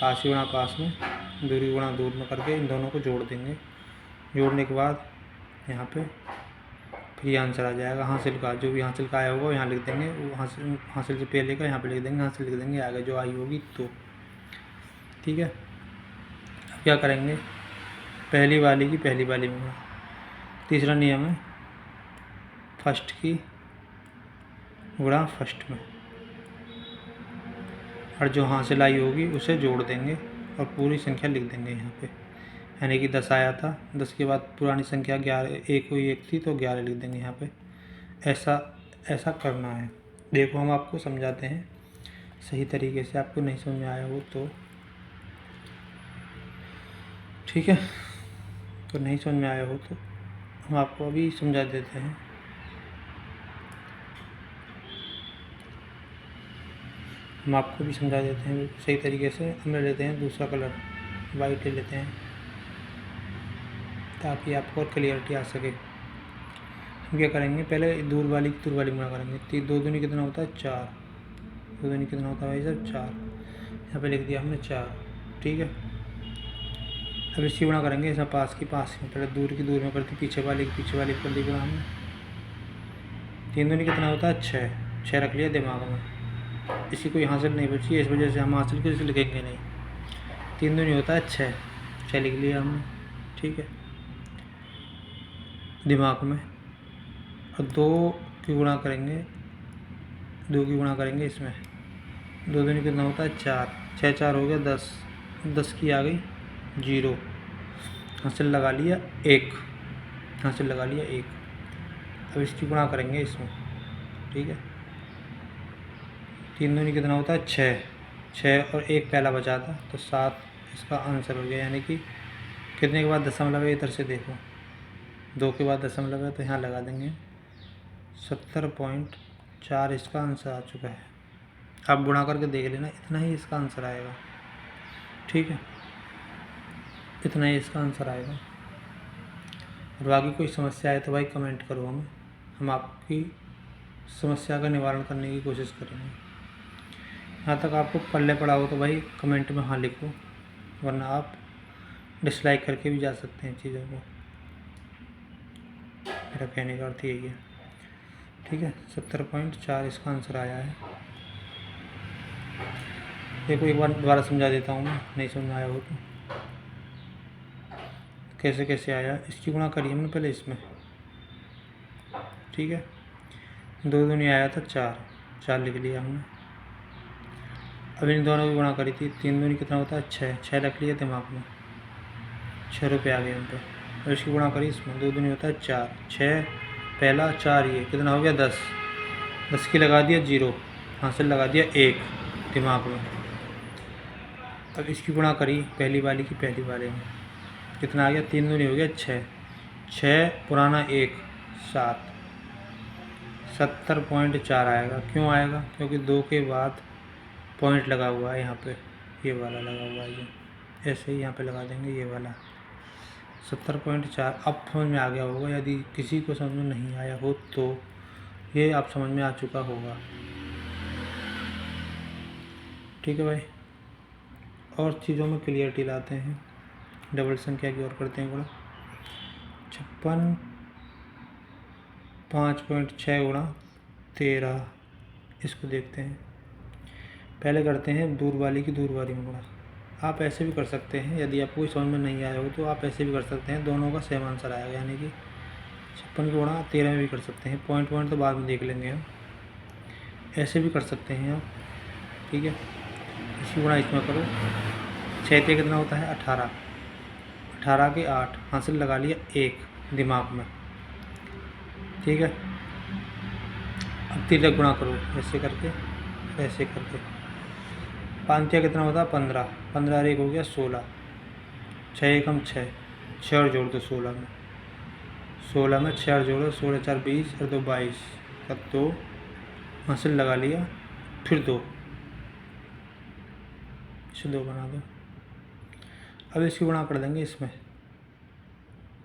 पास की गुणा पास में, दूर की गुणा दूर में करके इन दोनों को जोड़ देंगे। जोड़ने के बाद यहाँ पे फिर ये आंसर आ जाएगा। हासिल का जो भी हासिल का आया होगा यहाँ लिख देंगे, वो हासिल से पहले का यहाँ पे लिख देंगे, हासिल लिख देंगे, आगे जो आई होगी तो। ठीक है, अब क्या करेंगे, पहली वाली में गुणा। तीसरा नियम है फर्स्ट की गुणा फर्स्ट में, और जो हासिल आई होगी उसे जोड़ देंगे और पूरी संख्या लिख देंगे यहाँ पे। यानी कि 10 आया था, 10 के बाद पुरानी संख्या 11, एक हुई एक थी तो 11 लिख देंगे यहाँ पे। ऐसा करना है। देखो हम आपको समझाते हैं सही तरीके से, आपको नहीं समझ में आया हो तो ठीक है, तो नहीं समझ में आया हो तो हम आपको अभी समझा देते हैं। हम आपको भी समझा देते हैं सही तरीके से। हम ले लेते हैं दूसरा कलर, वाइट ले लेते हैं, ताकि आपको और क्लियरिटी आ सके। हम क्या करेंगे, पहले दूर वाली गुणा करेंगे। 2 दूनी कितना होता है 4, 2 दूनी कितना होता है भाई साहब 4, यहाँ पे लिख दिया हमने 4। ठीक है, अब इसकी गुणा करेंगे इसमें पास की पहले दूर में करती, पीछे वाली कर दी गुणा हमने। 3 दूनी कितना होता है 6 रख लिया दिमाग में। इसी कोई हासिल नहीं बची है, इस वजह से हम हासिल किसी लिखेंगे नहीं। 3 दूनी होता है 6 लिख लिया हमने। ठीक है, दिमाग में। और 2 की गुणा करेंगे इसमें। 2 दूनी कितना होता है 4, 6 4 हो गया 10, 10 की आ गई 0, हासिल लगा लिया 1। अब इसकी गुणा करेंगे इसमें। ठीक है, 3 दूनी कितना होता है 6 और 1 पहला बचा था तो 7 इसका आंसर हो गया। यानी कि कितने के बाद दशमलव है, इधर से देखो 2 के बाद दशमलव है तो यहाँ लगा देंगे 70.4 इसका आंसर आ चुका है। आप गुणा करके देख लेना, इतना ही इसका आंसर आएगा। ठीक है, इतना ही इसका आंसर आएगा। और बाकी कोई समस्या है तो भाई कमेंट करो हमें, हम आपकी समस्या का निवारण करने की कोशिश करेंगे। यहाँ तक आपको पल्ले पड़ा हो तो भाई कमेंट में हाँ लिखो, वरना आप डिसलाइक करके भी जा सकते हैं चीज़ों को। मेरा कहने का अर्थ यही है। ठीक है, 70.4 इसका आंसर आया है। देखो एक बार दोबारा समझा देता हूँ मैं, नहीं समझ में आया हो तो। कैसे आया, इसकी गुणा करी हमने पहले इसमें, ठीक है। 2 दूनी आया था 4, 4 लिख लिया हमने। अब इन दोनों की गुणा करी थी, 3 दूनी कितना होता है 6, 6 रख लिया दिमाग में, 6 रुपये आ गए हम पे। और इसकी गुणा करी इसमें, 2 दूनी होता है 4, 6 पहला 4, ये कितना हो गया 10, 10 की लगा दिया 0, हासिल लगा दिया 1 दिमाग में। अब इसकी गुणा करी पहली वाली की पहली वाले में, कितना आ गया 3 दूनी हो गया 6, 6 पुराना 1 7, 70.4 आएगा। क्यों आएगा? क्योंकि 2 के बाद पॉइंट लगा हुआ है यहाँ पे, ये वाला लगा हुआ है, ये ऐसे ही यहाँ पे लगा देंगे ये वाला 70.4। अब समझ में आ गया होगा, यदि किसी को समझ में नहीं आया हो तो ये आप समझ में आ चुका होगा। ठीक है भाई, और चीज़ों में क्लियरिटी लाते हैं। डबल संख्या की ओर करते हैं गुणा, 56 5.6 गुणा 13। इसको देखते हैं, पहले करते हैं दूर वाली की दूर वाली में गुणा। आप ऐसे भी कर सकते हैं, यदि आपको कोई समझ में नहीं आया हो तो आप ऐसे भी कर सकते हैं, दोनों का सेम आंसर आएगा। यानी कि 56 की गुणा 13 में भी कर सकते हैं, पॉइंट तो बाद में देख लेंगे हम। ऐसे भी कर सकते हैं आप, ठीक है। इसकी गुणा इसमें करो, 6 कितना होता है 18, 18 के 8, हासिल लगा लिया 1 दिमाग में, ठीक है। अब 3 गुणा करो ऐसे करके, ऐसे करके, 5 कितना होता है 15, 15 और 1 हो गया 16, 6 एकम 6, 6 और जोड़ दो 16 में, 16 में 6 और जोड़ो, 16 4 20 और 2 22 का 2, हासिल लगा लिया, फिर 2, इसे 2 बना दो। अब इसकी गुणा कर देंगे इसमें,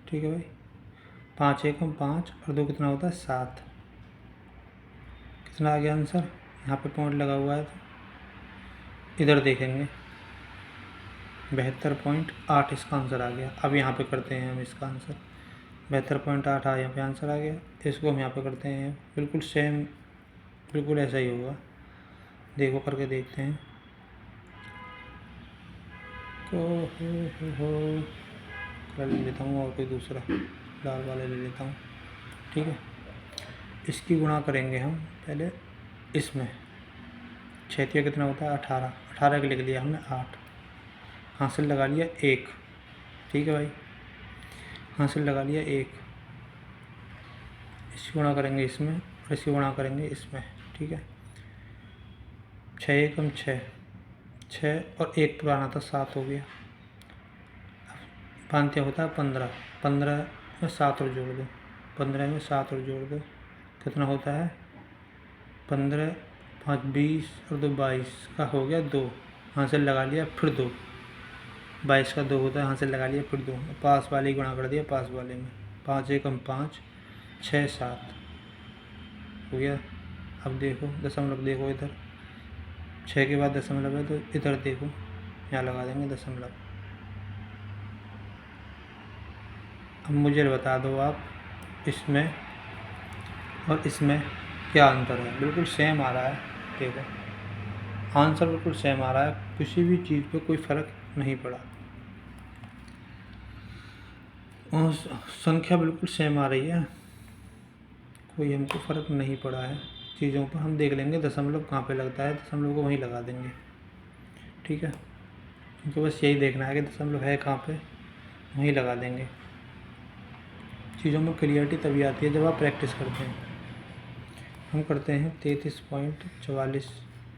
ठीक है भाई। 5 एकम 5 और 2 कितना होता है 7, कितना आ गया आंसर? यहाँ पे पॉइंट लगा हुआ है तो इधर देखेंगे, 72.8 इसका आंसर आ गया। अब यहाँ पे करते हैं हम इसका आंसर, 72.8 यहाँ पे आंसर आ गया। इसको हम यहाँ पे करते हैं, बिल्कुल सेम, बिल्कुल ऐसा ही होगा। देखो करके देखते हैं, कर लेता हूँ और कोई दूसरा लाल वाले ले लेता हूँ, ठीक है। इसकी गुणा करेंगे हम पहले इसमें, 6 कितना होता है 18, 18 के लिख लिया हमने 8, हासिल लगा लिया 1, ठीक है भाई, हासिल लगा लिया 1। इसकी गुणा करेंगे इसमें और इसकी गुणा करेंगे इसमें, ठीक है। 6 एकम 6, 6 और 1 पुराना था 7 हो गया। 5 होता है 15, 15 में 7 और जोड़ दो, 15 में 7 और जोड़ दो, कितना होता है 15, 5 20 और 2 22 का हो गया 2, हासिल लगा लिया फिर 2, 22 का 2 होता है, हासिल लगा लिया फिर 2, पास वाले गुणा कर दिया पास वाले में, 5 एकम 5, 6 7 हो गया। अब देखो दशमलव, देखो इधर 6 के बाद दशमलव है तो इधर देखो, यहाँ लगा देंगे दशमलव। अब मुझे बता दो आप इसमें और इसमें क्या अंतर है? बिल्कुल सेम आ रहा है, देखो आंसर बिल्कुल सेम आ रहा है, किसी भी चीज़ पे कोई फ़र्क नहीं पड़ा, और संख्या बिल्कुल सेम आ रही है, कोई हमको फ़र्क नहीं पड़ा है चीज़ों पर। हम देख लेंगे दशमलव कहाँ पे लगता है, दशमलव को वहीं लगा देंगे, ठीक है। हमको बस यही देखना है कि दशमलव है कहाँ पे, वहीं लगा देंगे। चीज़ों में क्लियरिटी तभी आती है जब आप प्रैक्टिस करते हैं। हम करते हैं 33.44,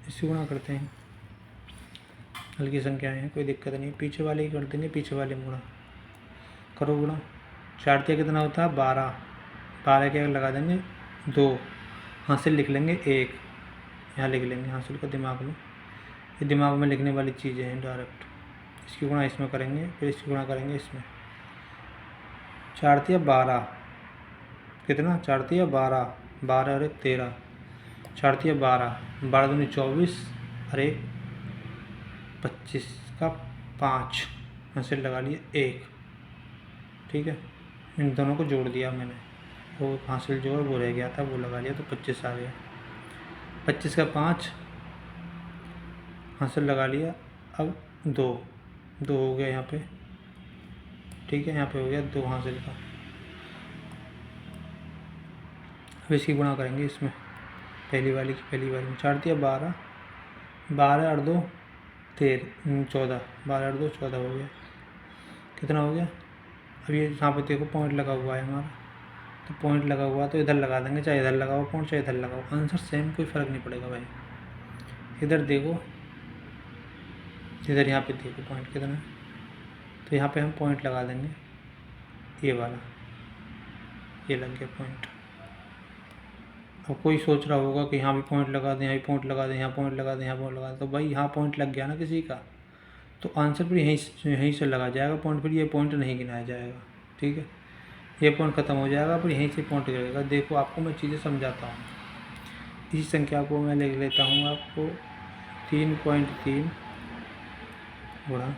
इससे गुणा करते हैं, हल्की संख्याएँ हैं कोई दिक्कत नहीं, पीछे वाले ही कर देंगे, पीछे वाले में गुणा करो गुणा। 4 कितना होता है 12, 12 के लगा देंगे 2, हासिल लिख लेंगे 1, यहाँ लिख लेंगे हासिल को दिमाग में, ये दिमाग में लिखने वाली चीज़ें हैं डायरेक्ट। इसकी गुणा इसमें करेंगे, फिर इसकी गुणा करेंगे इसमें, 4 12, कितना 4 12, 12 और 1 13, 4 12, 12 दूनी 24 और 1 25 का 5, हासिल लगा लिया 1, ठीक है। इन दोनों को जोड़ दिया मैंने, वो हासिल जो है वो रह गया था वो लगा लिया तो 25 आ गया, 25 का 5 हासिल लगा लिया। अब 2 हो गया यहाँ पे, ठीक है, यहाँ पे हो गया 2 हासिल का। अब इसकी गुणा करेंगे इसमें, पहली वाली की पहली वाली में 4 दिया 12, 12 और 2 13 14, 12 और 2 14 हो गया। कितना हो गया? अब ये यहाँ पे देखो पॉइंट लगा हुआ है हमारा, तो पॉइंट लगा हुआ तो इधर लगा देंगे, चाहे इधर लगाओ पॉइंट चाहे इधर लगाओ, आंसर सेम, कोई फ़र्क नहीं पड़ेगा भाई। इधर देखो, इधर यहाँ पे देखो पॉइंट कितना है, तो यहाँ पे हम पॉइंट लगा देंगे, ये वाला, ये लग गया पॉइंट। अब कोई सोच रहा होगा कि यहाँ भी पॉइंट लगा दें, यहाँ भी पॉइंट लगा दें, यहाँ पॉइंट लगा दें, यहाँ पॉइंट लगा दें, तो भाई यहाँ पॉइंट लग गया ना किसी का, तो आंसर फिर यहीं से लगा जाएगा पॉइंट, फिर ये पॉइंट नहीं गिनाया जाएगा। ठीक है, ये पॉइंट ख़त्म हो जाएगा, फिर यहीं से पॉइंट गिरेगा। देखो आपको मैं चीज़ें समझाता हूँ। इसी संख्या को मैं लिख लेता हूँ आपको 3.3 गुणा,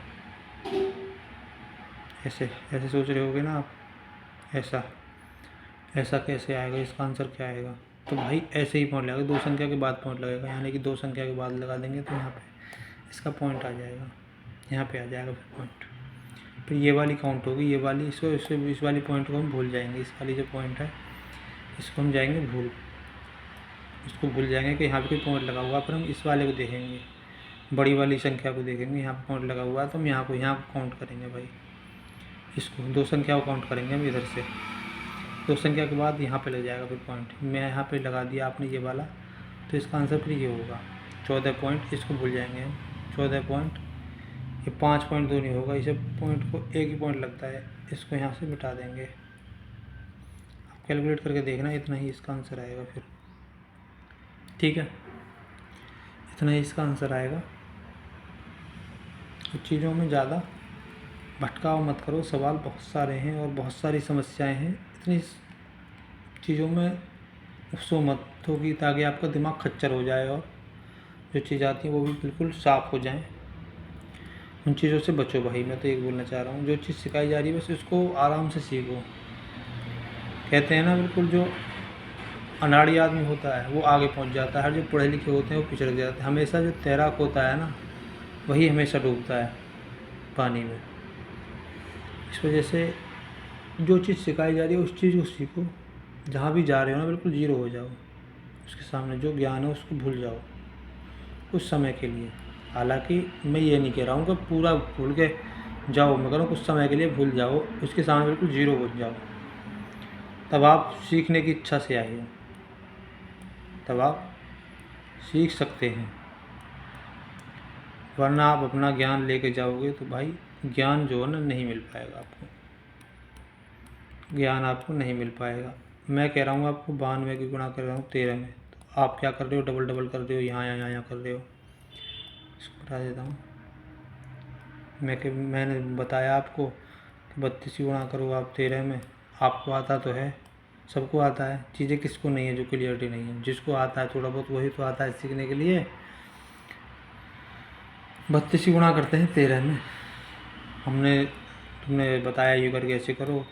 ऐसे ऐसे सोच रहे होगे ना आप, ऐसा ऐसा कैसे आएगा, इसका आंसर क्या आएगा? तो भाई ऐसे ही पॉइंट लगेगा, 2 संख्या के बाद पॉइंट लगेगा, यानी कि 2 संख्या के बाद लगा देंगे तो यहाँ पे इसका पॉइंट आ जाएगा, यहाँ पे आ जाएगा फिर पॉइंट। फिर ये वाली काउंट होगी, ये वाली, इसको इस वाली पॉइंट को हम भूल जाएंगे, इस वाली जो पॉइंट है इसको हम जाएंगे भूल, इसको भूल जाएंगे कि यहाँ पे कोई पॉइंट लगा हुआ। फिर हम इस वाले को देखेंगे, बड़ी वाली संख्या को देखेंगे, यहाँ पे पॉइंट लगा हुआ है तो हम यहाँ काउंट करेंगे भाई, इसको 2 संख्या को काउंट करेंगे हम इधर से, 2 संख्या के बाद यहाँ पे लग जाएगा फिर पॉइंट। मैं यहाँ पे लगा दिया आपने ये वाला, तो इसका आंसर फिर ये होगा 14 पॉइंट, इसको भूल जाएंगे हम 14 पॉइंट, ये 5.2 नहीं होगा, इसे पॉइंट को एक ही पॉइंट लगता है, इसको यहाँ से मिटा देंगे। आप कैलकुलेट करके देखना, इतना ही इसका आंसर आएगा फिर। ठीक है, इतना ही इसका आंसर आएगा। कुछ चीज़ों में ज़्यादा भटकाव मत करो, सवाल बहुत सारे हैं और बहुत सारी समस्याएं हैं, इतनी चीज़ों में उसको मत होगी ताकि आपका दिमाग खच्चर हो जाए और जो चीज़ आती है वो भी बिल्कुल साफ़ हो जाए। उन चीज़ों से बचो भाई, मैं तो एक बोलना चाह रहा हूँ, जो चीज़ सिखाई जा रही है बस उसको आराम से सीखो। कहते हैं ना, बिल्कुल जो अनाड़ी आदमी होता है वो आगे पहुँच जाता है, जो पढ़े लिखे होते हैं वो पिछड़ जाते हैं। हमेशा जो तैराक होता है ना, वही हमेशा डूबता है पानी में। इस वजह से जो चीज़ सिखाई जा रही है उस चीज़ को सीखो, जहाँ भी जा रहे हो ना बिल्कुल जीरो हो जाओ, उसके सामने जो ज्ञान है उसको भूल जाओ कुछ समय के लिए। हालांकि मैं ये नहीं कह रहा हूँ कि पूरा भूल के जाओ, मैं कह रहा हूँ कुछ समय के लिए भूल जाओ, उसके सामने बिल्कुल जीरो हो जाओ, तब आप सीखने की इच्छा से आए हो, तब आप सीख सकते हैं। वरना आप अपना ज्ञान लेके जाओगे तो भाई ज्ञान जो है ना नहीं मिल पाएगा आपको, ज्ञान आपको नहीं मिल पाएगा। मैं कह रहा हूँ आपको 92 की गुणा कर रहा हूँ 13 में, तो आप क्या कर रहे हो, डबल डबल कर रहे हो, यहाँ कर रहे हो। इसको बता देता हूँ, मैंने बताया आपको कि 32 की गुणा करो आप 13 में, आपको आता तो है, सबको आता है। चीज़ें किसको नहीं है जो क्लियरिटी नहीं है, जिसको आता है थोड़ा बहुत वही तो आता है सीखने के लिए। 32 की गुणा करते हैं 13 में, तुमने बताया ये करके ऐसे करो,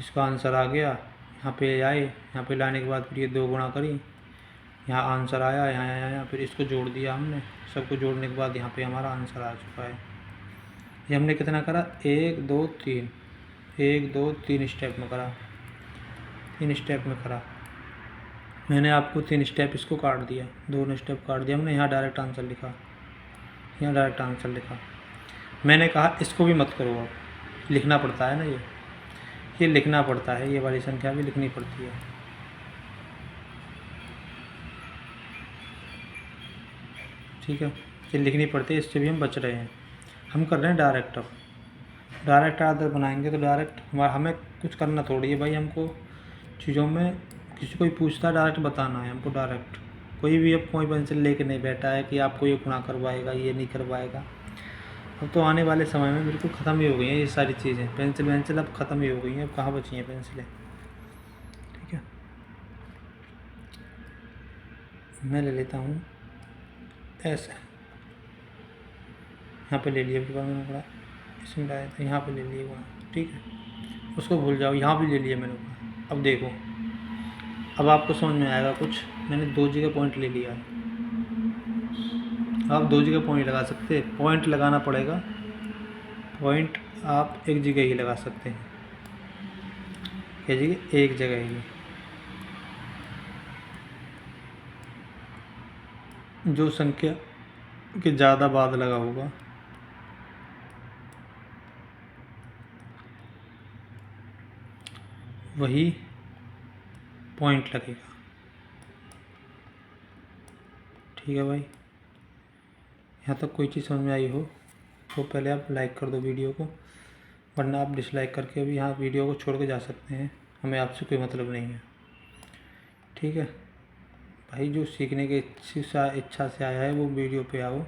इसका आंसर आ गया, यहाँ पे आए, यहाँ पे लाने के बाद फिर ये 2 गुणा करी, यहाँ आंसर आया, यहाँ आया, फिर इसको जोड़ दिया हमने, सबको जोड़ने के बाद यहाँ पे हमारा आंसर आ चुका है। ये हमने कितना करा, 1 2 3, 1 2 3 स्टेप में करा, 3 स्टेप में करा। मैंने आपको 3 स्टेप इसको काट दिया, 2 स्टेप काट दिया हमने, यहाँ डायरेक्ट आंसर लिखा, यहाँ डायरेक्ट आंसर लिखा। मैंने कहा इसको भी मत करो, आप लिखना पड़ता है ना, ये लिखना पड़ता है, ये वाली संख्या भी लिखनी पड़ती है। ठीक है, ये लिखनी पड़ती है, इससे भी हम बच रहे हैं। हम कर रहे हैं डायरेक्ट, अब डायरेक्ट आदत बनाएंगे तो डायरेक्ट हमें कुछ करना थोड़ी है भाई, हमको चीज़ों में किसी कोई पूछता है डायरेक्ट बताना है हमको, डायरेक्ट। कोई भी अब कोई पेंसिल लेके नहीं बैठा है कि आपको ये गुणा करवाएगा, ये नहीं करवाएगा। अब तो आने वाले समय में बिल्कुल ख़त्म ही हो गई हैं ये सारी चीज़ें, पेंसिल अब ख़त्म ही हो गई हैं, अब कहाँ बची हैं पेंसिलें। ठीक है, मैं ले लेता हूँ ऐसे, यहाँ पे ले लिया, मैंने पढ़ा इसमें लाया था, यहाँ पे ले लिए वहाँ। ठीक है, उसको भूल जाओ, यहाँ भी ले लिया मैंने वहाँ। अब देखो, अब आपको समझ में आएगा कुछ, मैंने 2 जगह पॉइंट ले लिया है। आप 2 जगह पॉइंट लगा सकते हैं, पॉइंट लगाना पड़ेगा, पॉइंट आप एक जगह ही लगा सकते हैं, क्या जगह, एक जगह ही। जो संख्या के ज़्यादा बाद लगा होगा वही पॉइंट लगेगा। ठीक है भाई, यहाँ तक कोई चीज़ समझ में आई हो तो पहले आप लाइक कर दो वीडियो को, वरना आप डिसलाइक करके भी यहाँ वीडियो को छोड़ के जा सकते हैं, हमें आपसे कोई मतलब नहीं है। ठीक है भाई, जो सीखने की इच्छा से आया है वो वीडियो पे आओ,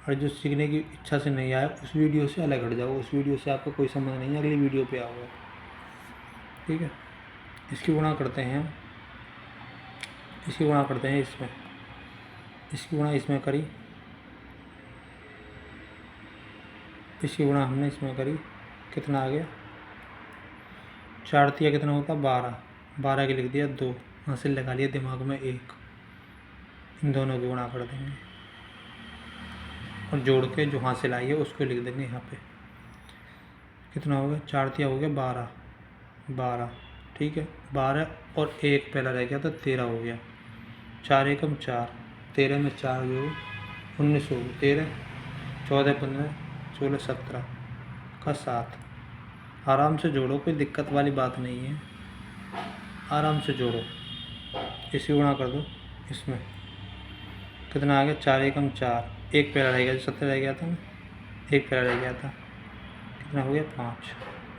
और जो सीखने की इच्छा से नहीं आया उस वीडियो से अलग हट जाओ, उस वीडियो से आपका कोई संबंध नहीं है, अगली वीडियो पे आओ। ठीक है, इसकी गुणा करते हैं हम, इसकी गुणा करते हैं इसमें, इसकी गुणा इसमें करी, इसकी गुणा हमने इसमें करी, कितना आ गया 4 तिया कितना होता 12, 12 के लिख दिया 2, हासिल लगा लिया दिमाग में 1, इन दोनों की गुणा कर देंगे और जोड़ के जो हासिल आई है उसको लिख देंगे यहाँ पे, कितना हो गया 4 तिया हो गया 12, 12। ठीक है, 12 और 1 पहला रह गया तो 13 हो गया, 4 एकम 4, 13 में 4 जो 19 हो गया, 13 14 15 16 17 का 7। आराम से जोड़ो, कोई दिक्कत वाली बात नहीं है, आराम से जोड़ो। इसी गुणा कर दो इसमें, कितना आ गया 4 एकम 4, 1 पहला रह गया 17 रह गया था ना, 1 पहला रह गया था, कितना हो गया 5।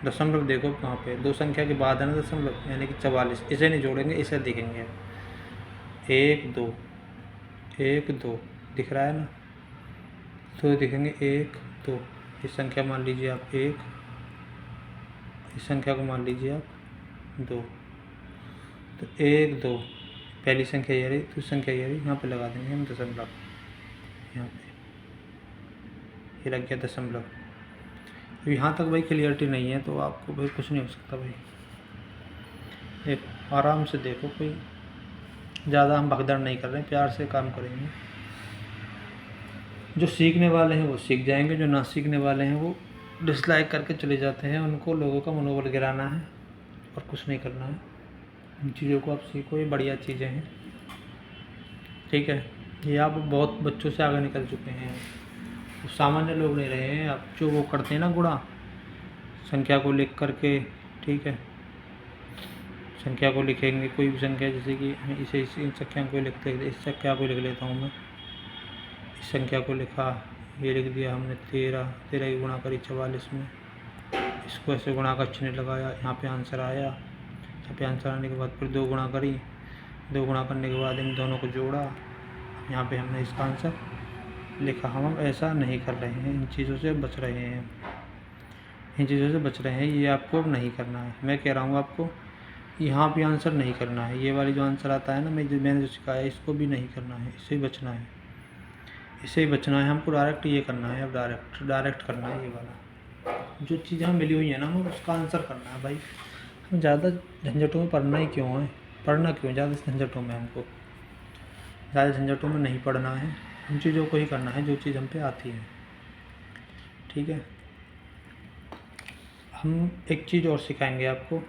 दशमलव देखो कहाँ पे, 2 संख्या के बाद है ना दशमलव, यानी कि 44। इसे नहीं जोड़ेंगे, इसे देखेंगे 1 2 1 2 दिख रहा है ना, तो देखेंगे 1 2, इस संख्या मान लीजिए आप 1, इस संख्या को मान लीजिए आप 2, तो 1 2 पहली संख्या ये रही, दूसरी संख्या ये रही, यहाँ पे लगा देंगे हम दशमलव, यहाँ पे ये लग गया दशमलव। अब यहाँ तक भाई क्लियरिटी नहीं है तो आपको भाई कुछ नहीं हो सकता भाई, एक आराम से देखो, कोई ज़्यादा हम भगदड़ नहीं कर रहे हैं, प्यार से काम करेंगे। जो सीखने वाले हैं वो सीख जाएंगे, जो ना सीखने वाले हैं वो डिसलाइक करके चले जाते हैं, उनको लोगों का मनोबल गिराना है और कुछ नहीं करना है। इन चीज़ों को आप सीखो, ये बढ़िया चीज़ें हैं। ठीक है, ये आप बहुत बच्चों से आगे निकल चुके हैं, तो सामान्य लोग नहीं रहे हैं। आप जो वो करते हैं ना गुणा संख्या को लिख करके, ठीक है, संख्या को लिखेंगे, कोई भी संख्या, जैसे कि इसे इन संख्या को लिखते, इस संख्या को लिख लेता हूँ मैं, इस संख्या को लिखा, ये लिख दिया हमने 13 की गुणा करी 44 में, इसको ऐसे गुणा का चिन्ह लगाया, यहाँ पे आंसर आया, यहाँ पे आंसर आने के बाद फिर 2 गुणा करी, 2 गुणा करने के बाद इन दोनों को जोड़ा, यहाँ पे हमने इसका आंसर लिखा। हम ऐसा नहीं कर रहे हैं, इन चीज़ों से बच रहे हैं, इन चीज़ों से बच रहे हैं, ये आपको अब नहीं करना है। मैं कह रहा हूँ आपको यहाँ भी आंसर नहीं करना है, ये वाली जो आंसर आता है ना, मैंने जो सिखाया इसको भी नहीं करना है, इससे ही बचना है, इससे ही बचना है हमको। डायरेक्ट ये करना है, अब डायरेक्ट करना है, ये वाला जो चीज़ हमें मिली हुई है ना हमें उसका आंसर करना है भाई। हम ज़्यादा झंझटों में पढ़ना ही क्यों है, पढ़ना क्यों ज़्यादा झंझटों में, हमको ज़्यादा झंझटों में नहीं पढ़ना है, उन चीज़ों को ही करना है जो चीज़ हम पे आती है। ठीक है, हम एक चीज़ और सिखाएंगे आपको।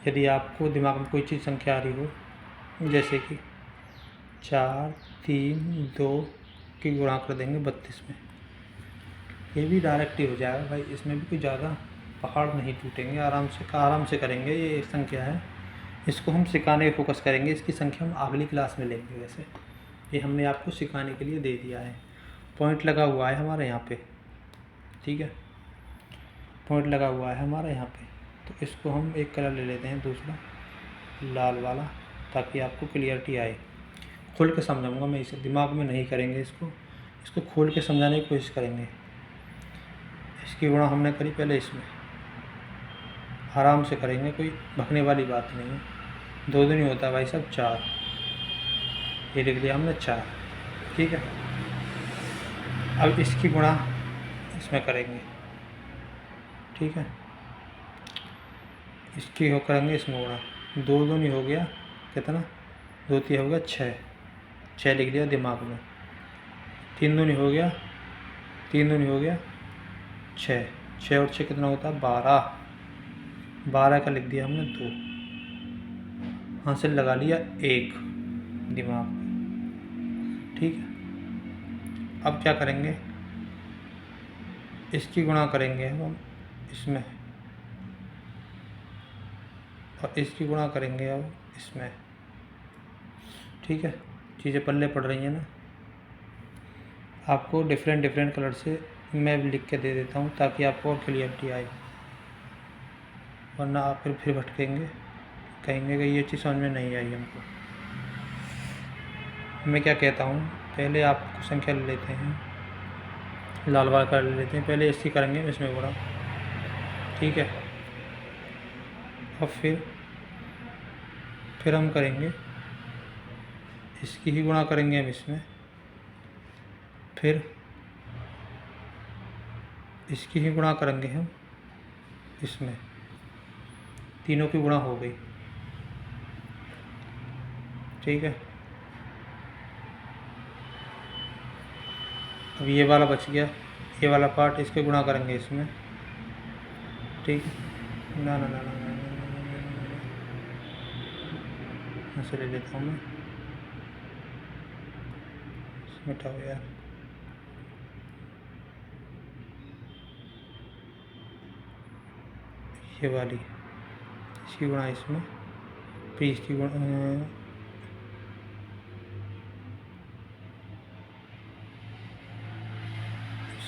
यदि आपको दिमाग में कोई चीज़ संख्या आ रही हो, जैसे कि 4 3 2 की गुणा कर देंगे 32 में, ये भी डायरेक्ट ही हो जाएगा भाई, इसमें भी कोई ज़्यादा पहाड़ नहीं टूटेंगे, आराम से करेंगे। ये एक संख्या है, इसको हम सिखाने पे फोकस करेंगे, इसकी संख्या हम अगली क्लास में लेंगे। वैसे ये हमने आपको सिखाने के लिए दे दिया है, पॉइंट लगा हुआ है हमारे यहाँ पे, ठीक है, पॉइंट लगा हुआ है हमारा यहाँ पे। तो इसको हम एक कलर ले लेते हैं, दूसरा लाल वाला, ताकि आपको क्लियरिटी आए। खोल के समझाऊंगा मैं, इसे दिमाग में नहीं करेंगे, इसको खोल के समझाने की कोशिश करेंगे। इसकी गुणा हमने करी पहले, इसमें आराम से करेंगे, कोई भगने वाली बात नहीं है। 2 दिन ही होता है भाई साहब 4, ये लिख लिया हमने 4। ठीक है, अब इसकी गुणा इसमें करेंगे, ठीक है, इसकी हो करेंगे इसमें गुणा, 2 दूनी हो गया कितना, 2 तिया हो गया 6 लिख लिया दिमाग में, 3 दूनी हो गया 6 और 6 कितना होता है 12 का लिख दिया हमने 2, हासिल लगा लिया 1 दिमाग में, ठीक है। अब क्या करेंगे, इसकी गुणा करेंगे हम इसमें, और इसकी गुणा करेंगे अब इसमें। ठीक है, चीज़ें पल्ले पड़ रही हैं ना। आपको डिफरेंट डिफरेंट कलर से मैं लिख के दे देता हूँ ताकि आपको और क्लियरिटी आए, वरना आप फिर भटकेंगे, कहेंगे कि ये चीज़ समझ में नहीं आई हमको। मैं क्या कहता हूँ, पहले आप संख्या ले लेते हैं, लाल वाला कर ले लेते हैं, पहले इसकी करेंगे इसमें गुणा। ठीक है, और फिर हम करेंगे इसकी ही गुणा करेंगे हम इसमें, फिर इसकी ही गुणा करेंगे हम इसमें। तीनों की गुणा हो गई। ठीक है, अब ये वाला बच गया, ये वाला पार्ट, इसके गुणा करेंगे इसमें। ठीक है, ना ना ना ना ना ऐसे ले लेता हूँ मैं, मिटाओ यार। ये वाली, इसकी गुणा इसमें, फिर इसकी गुणा,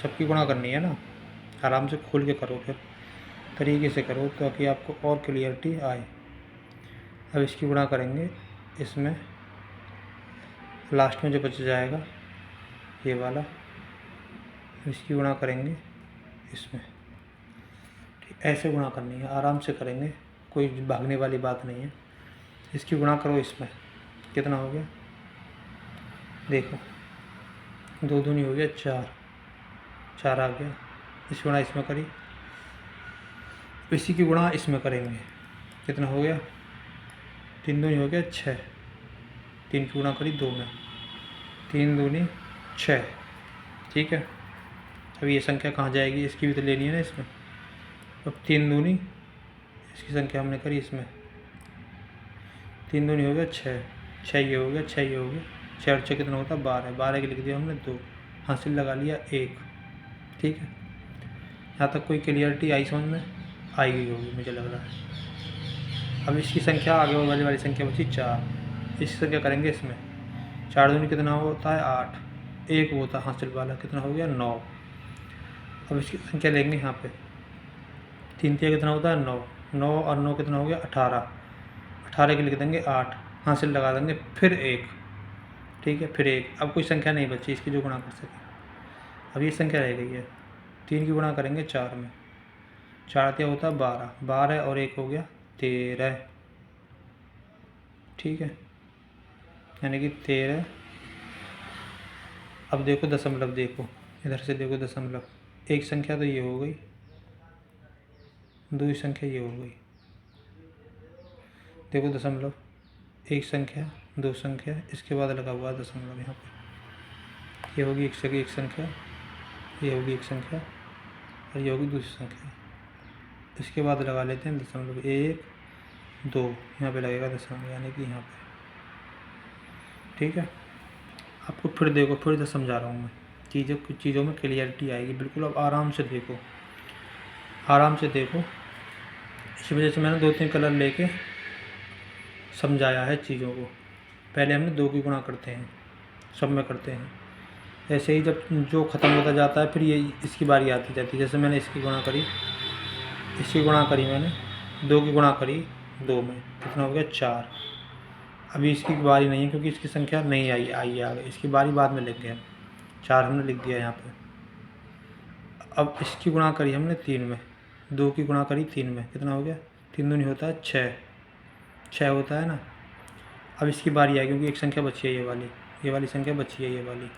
सबकी गुणा करनी है ना। आराम से खोल के करो, फिर तरीके से करो ताकि आपको और क्लियरिटी आए। अब इसकी गुणा करेंगे इसमें, लास्ट में जो बच जाएगा ये वाला, इसकी गुणा करेंगे इसमें। ठीक, ऐसे गुणा करनी है, आराम से करेंगे, कोई भागने वाली बात नहीं है। इसकी गुणा करो इसमें, कितना हो गया देखो, 2 दूनी हो गया 4, 4 आ गया। इसकी गुणा इसमें करी, इसी की गुणा इसमें करेंगे, कितना हो गया, 3 दूनी हो गया 6, 3 की गुणा करी 2 में, 3 दूनी 6। ठीक है, अब ये संख्या कहाँ जाएगी, इसकी भी तो लेनी है ना इसमें। अब 3 दूनी, इसकी संख्या हमने करी इसमें, 3 दूनी हो गया 6, 6 ये हो गया, 6 ये हो गया, 6 और 6 कितना होता है 12, 12 के लिख दिया हमने 2, हासिल लगा लिया 1। ठीक है, यहाँ तक कोई क्लियरिटी आई समझ में, आई गई होगी मुझे लग रहा है। अब इसकी संख्या आगे वाली संख्या बची 4, इसकी संख्या करेंगे इसमें। 4 दूनी कितना होता है 8, 1 होता है हासिल वाला, कितना हो गया 9। अब इसकी संख्या लेंगे यहाँ पे, 3 3 कितना होता है 9, 9 और 9 कितना हो गया 18, 18 के लिख देंगे 8, हासिल लगा देंगे फिर 1। ठीक है, फिर 1। अब कोई संख्या नहीं बची इसकी जो गुणा कर सके। अब ये संख्या रह गई है, 3 की गुणा करेंगे 4 में, 4 क्या होता है 12, 12 और 1 हो गया 13। ठीक है, यानी कि 13। अब देखो दशमलव, देखो इधर से देखो दशमलव, एक संख्या तो ये हो गई, दूसरी संख्या ये हो गई। देखो दशमलव, एक संख्या, 2 संख्या, इसके बाद लगा हुआ दशमलव यहाँ पे। ये होगी एक संख्या, ये होगी एक संख्या, और ये होगी दूसरी संख्या। इसके बाद लगा लेते हैं दशमलव, 1 2, यहाँ पे लगेगा दशमलव, यानी कि यहाँ पे। ठीक है, आपको फिर देखो, फिर से समझा रहा हूँ मैं, चीज़ों में क्लियरिटी आएगी बिल्कुल। अब आराम से देखो, आराम से देखो। इसी वजह से मैंने 2-3 कलर लेके समझाया है चीज़ों को। पहले हमने 2 की गुणा करते हैं, सब में करते हैं, ऐसे ही जब जो ख़त्म होता जाता है फिर ये इसकी बारी आती जाती है। जैसे मैंने इसकी गुणा करी, इसकी गुणा करी मैंने, 2 की गुणा करी 2 में, कितना हो गया 4। अभी इसकी बारी नहीं है क्योंकि इसकी संख्या नहीं आई आगे, इसकी बारी बाद में लिख गया, 4 हमने लिख दिया यहाँ पे। अब इसकी गुणा करी हमने 3 में, 2 की गुणा करी 3 में, कितना हो गया, 3 दूनी होता है 6, 6 होता है ना। अब इसकी बारी आई क्योंकि एक संख्या बची है, ये वाली संख्या बची है, ये वाली।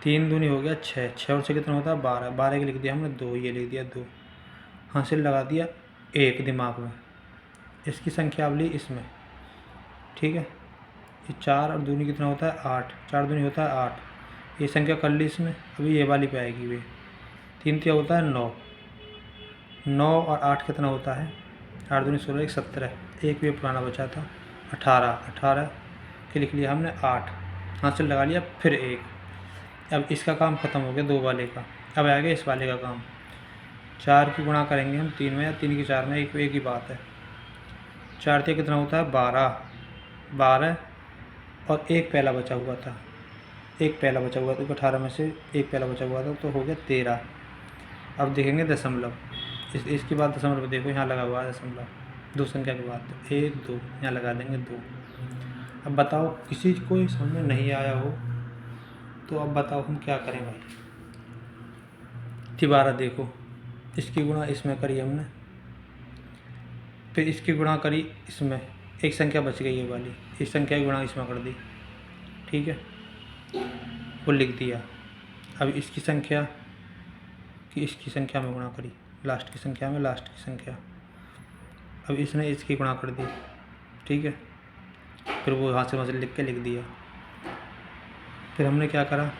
3 दूनी हो गया 6, 6 और 6 कितना होता है 12, 12 के लिख दिया हमने 2, ये लिख दिया 2, हासिल लगा दिया 1 दिमाग में। इसकी संख्या अब ली इसमें। ठीक है, ये 4 और दूनी कितना होता है 8, 4 दूनी होता है 8, ये संख्या कर ली इसमें। अभी ये वाली पे आएगी वे, 3 क्या होता है 9, 9 और 8 कितना होता है, 8 दूनी 16, 17, एक भी पुराना बचा था 18, 18 के लिख लिया हमने 8। हासिल लगा लिया, फिर 1। अब इसका काम ख़त्म हो गया 2 वाले का। अब आ गया इस वाले का काम। 4 की गुणा करेंगे हम 3 में या 3 की 4 में, एक ही बात है। 4 से कितना होता है 12 और एक पहला बचा हुआ था, एक पहला बचा हुआ था, 18 में से एक पहला बचा हुआ था तो हो गया 13। अब देखेंगे दशमलव, इसके बाद दशमलव देखो यहाँ लगा हुआ है दशमलव, 2 संख्या के बाद, तो 1 2 यहाँ लगा देंगे 2। अब बताओ किसी को समझ में नहीं आया हो तो अब बताओ हम क्या करें भाई। दोबारा देखो, इसकी गुणा इसमें करी हमने, फिर इसकी गुणा करी इसमें, एक संख्या बच गई ये वाली, इस संख्या की गुणा इसमें कर दी, ठीक है, वो लिख दिया। अब इसकी संख्या कि इसकी संख्या में गुणा करी, लास्ट की संख्या में लास्ट की संख्या, अब इसने इसकी गुणा कर दी, ठीक है, फिर वो हाथ से लिख के लिख दिया। फिर हमने क्या करा,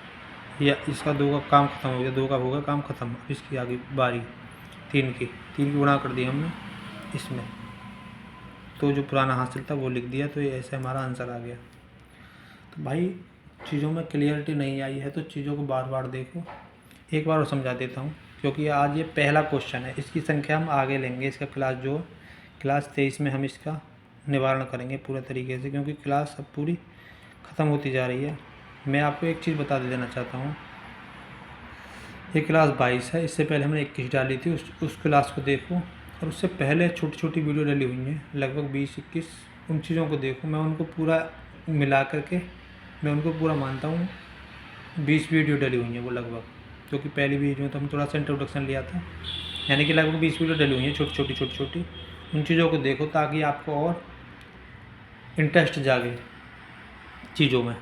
या इसका 2 का काम ख़त्म हो गया, 2 का हो गया काम ख़त्म। अब इसकी आगे बारी 3 की गुणा कर दी हमने इसमें, तो जो पुराना हासिल था वो लिख दिया, तो ये ऐसे हमारा आंसर आ गया। तो भाई चीज़ों में क्लियरिटी नहीं आई है तो चीज़ों को बार बार देखो। एक बार और समझा देता हूँ, क्योंकि आज ये पहला क्वेश्चन है, इसकी संख्या हम आगे लेंगे, इसका क्लास 23 में हम इसका निवारण करेंगे पूरे तरीके से, क्योंकि क्लास अब पूरी ख़त्म होती जा रही है। मैं आपको एक चीज़ बता देना चाहता हूँ, ये क्लास 22 है, इससे पहले हमने 21 डाली थी, उस क्लास को देखो, और उससे पहले छोटी छोटी वीडियो डली हुई हैं लगभग 20-21, उन चीज़ों को देखो। मैं उनको पूरा मिला करके मैं उनको पूरा मानता हूँ 20 वीडियो डली हुई हैं वो लगभग, क्योंकि पहली वीडियो में तो हम थोड़ा सा इंट्रोडक्शन लिया था, यानी कि लगभग 20 वीडियो डली हुई हैं छोटी छोटी। उन चीज़ों को देखो ताकि आपको और इंटरेस्ट जागे चीज़ों में,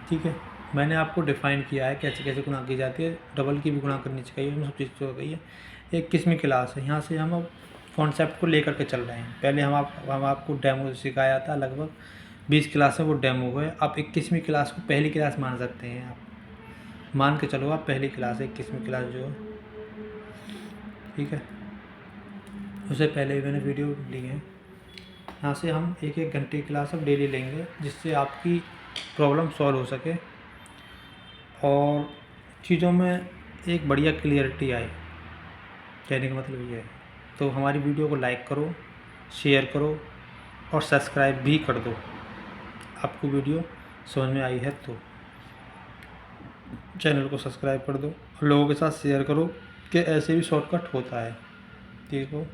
ठीक है। मैंने आपको डिफ़ाइन किया है कैसे कैसे गुणा की जाती है, डबल की भी गुणा करनी चाहिए, उन सब चीज़ हो गई है। एक 21वीं क्लास है, यहाँ से हम अब कॉन्सेप्ट को लेकर के चल रहे हैं। पहले हम आपको डेमो सिखाया था, लगभग 20 क्लास है वो डेमो है। आप 21वीं क्लास को पहली क्लास मान सकते हैं, आप मान के चलो, आप पहली क्लास है 21वीं क्लास जो है, ठीक है। उससे पहले मैंने वीडियो ली है, यहाँ से हम 1-1 घंटे की क्लास अब डेली लेंगे, जिससे आपकी प्रॉब्लम सॉल्व हो सके और चीज़ों में एक बढ़िया क्लियरिटी आए, कहने का मतलब ये है। तो हमारी वीडियो को लाइक करो, शेयर करो और सब्सक्राइब भी कर दो। आपको वीडियो समझ में आई है तो चैनल को सब्सक्राइब कर दो और लोगों के साथ शेयर करो कि ऐसे भी शॉर्टकट होता है, देखो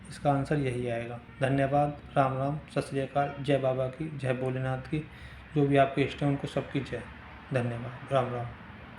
इसका आंसर यही आएगा। धन्यवाद, राम राम, सत श्री अकाल, जय बाबा की, जय भोलेनाथ की, जो भी आपके इष्ट हैं उनको सबकी जय। धन्यवाद, राम राम।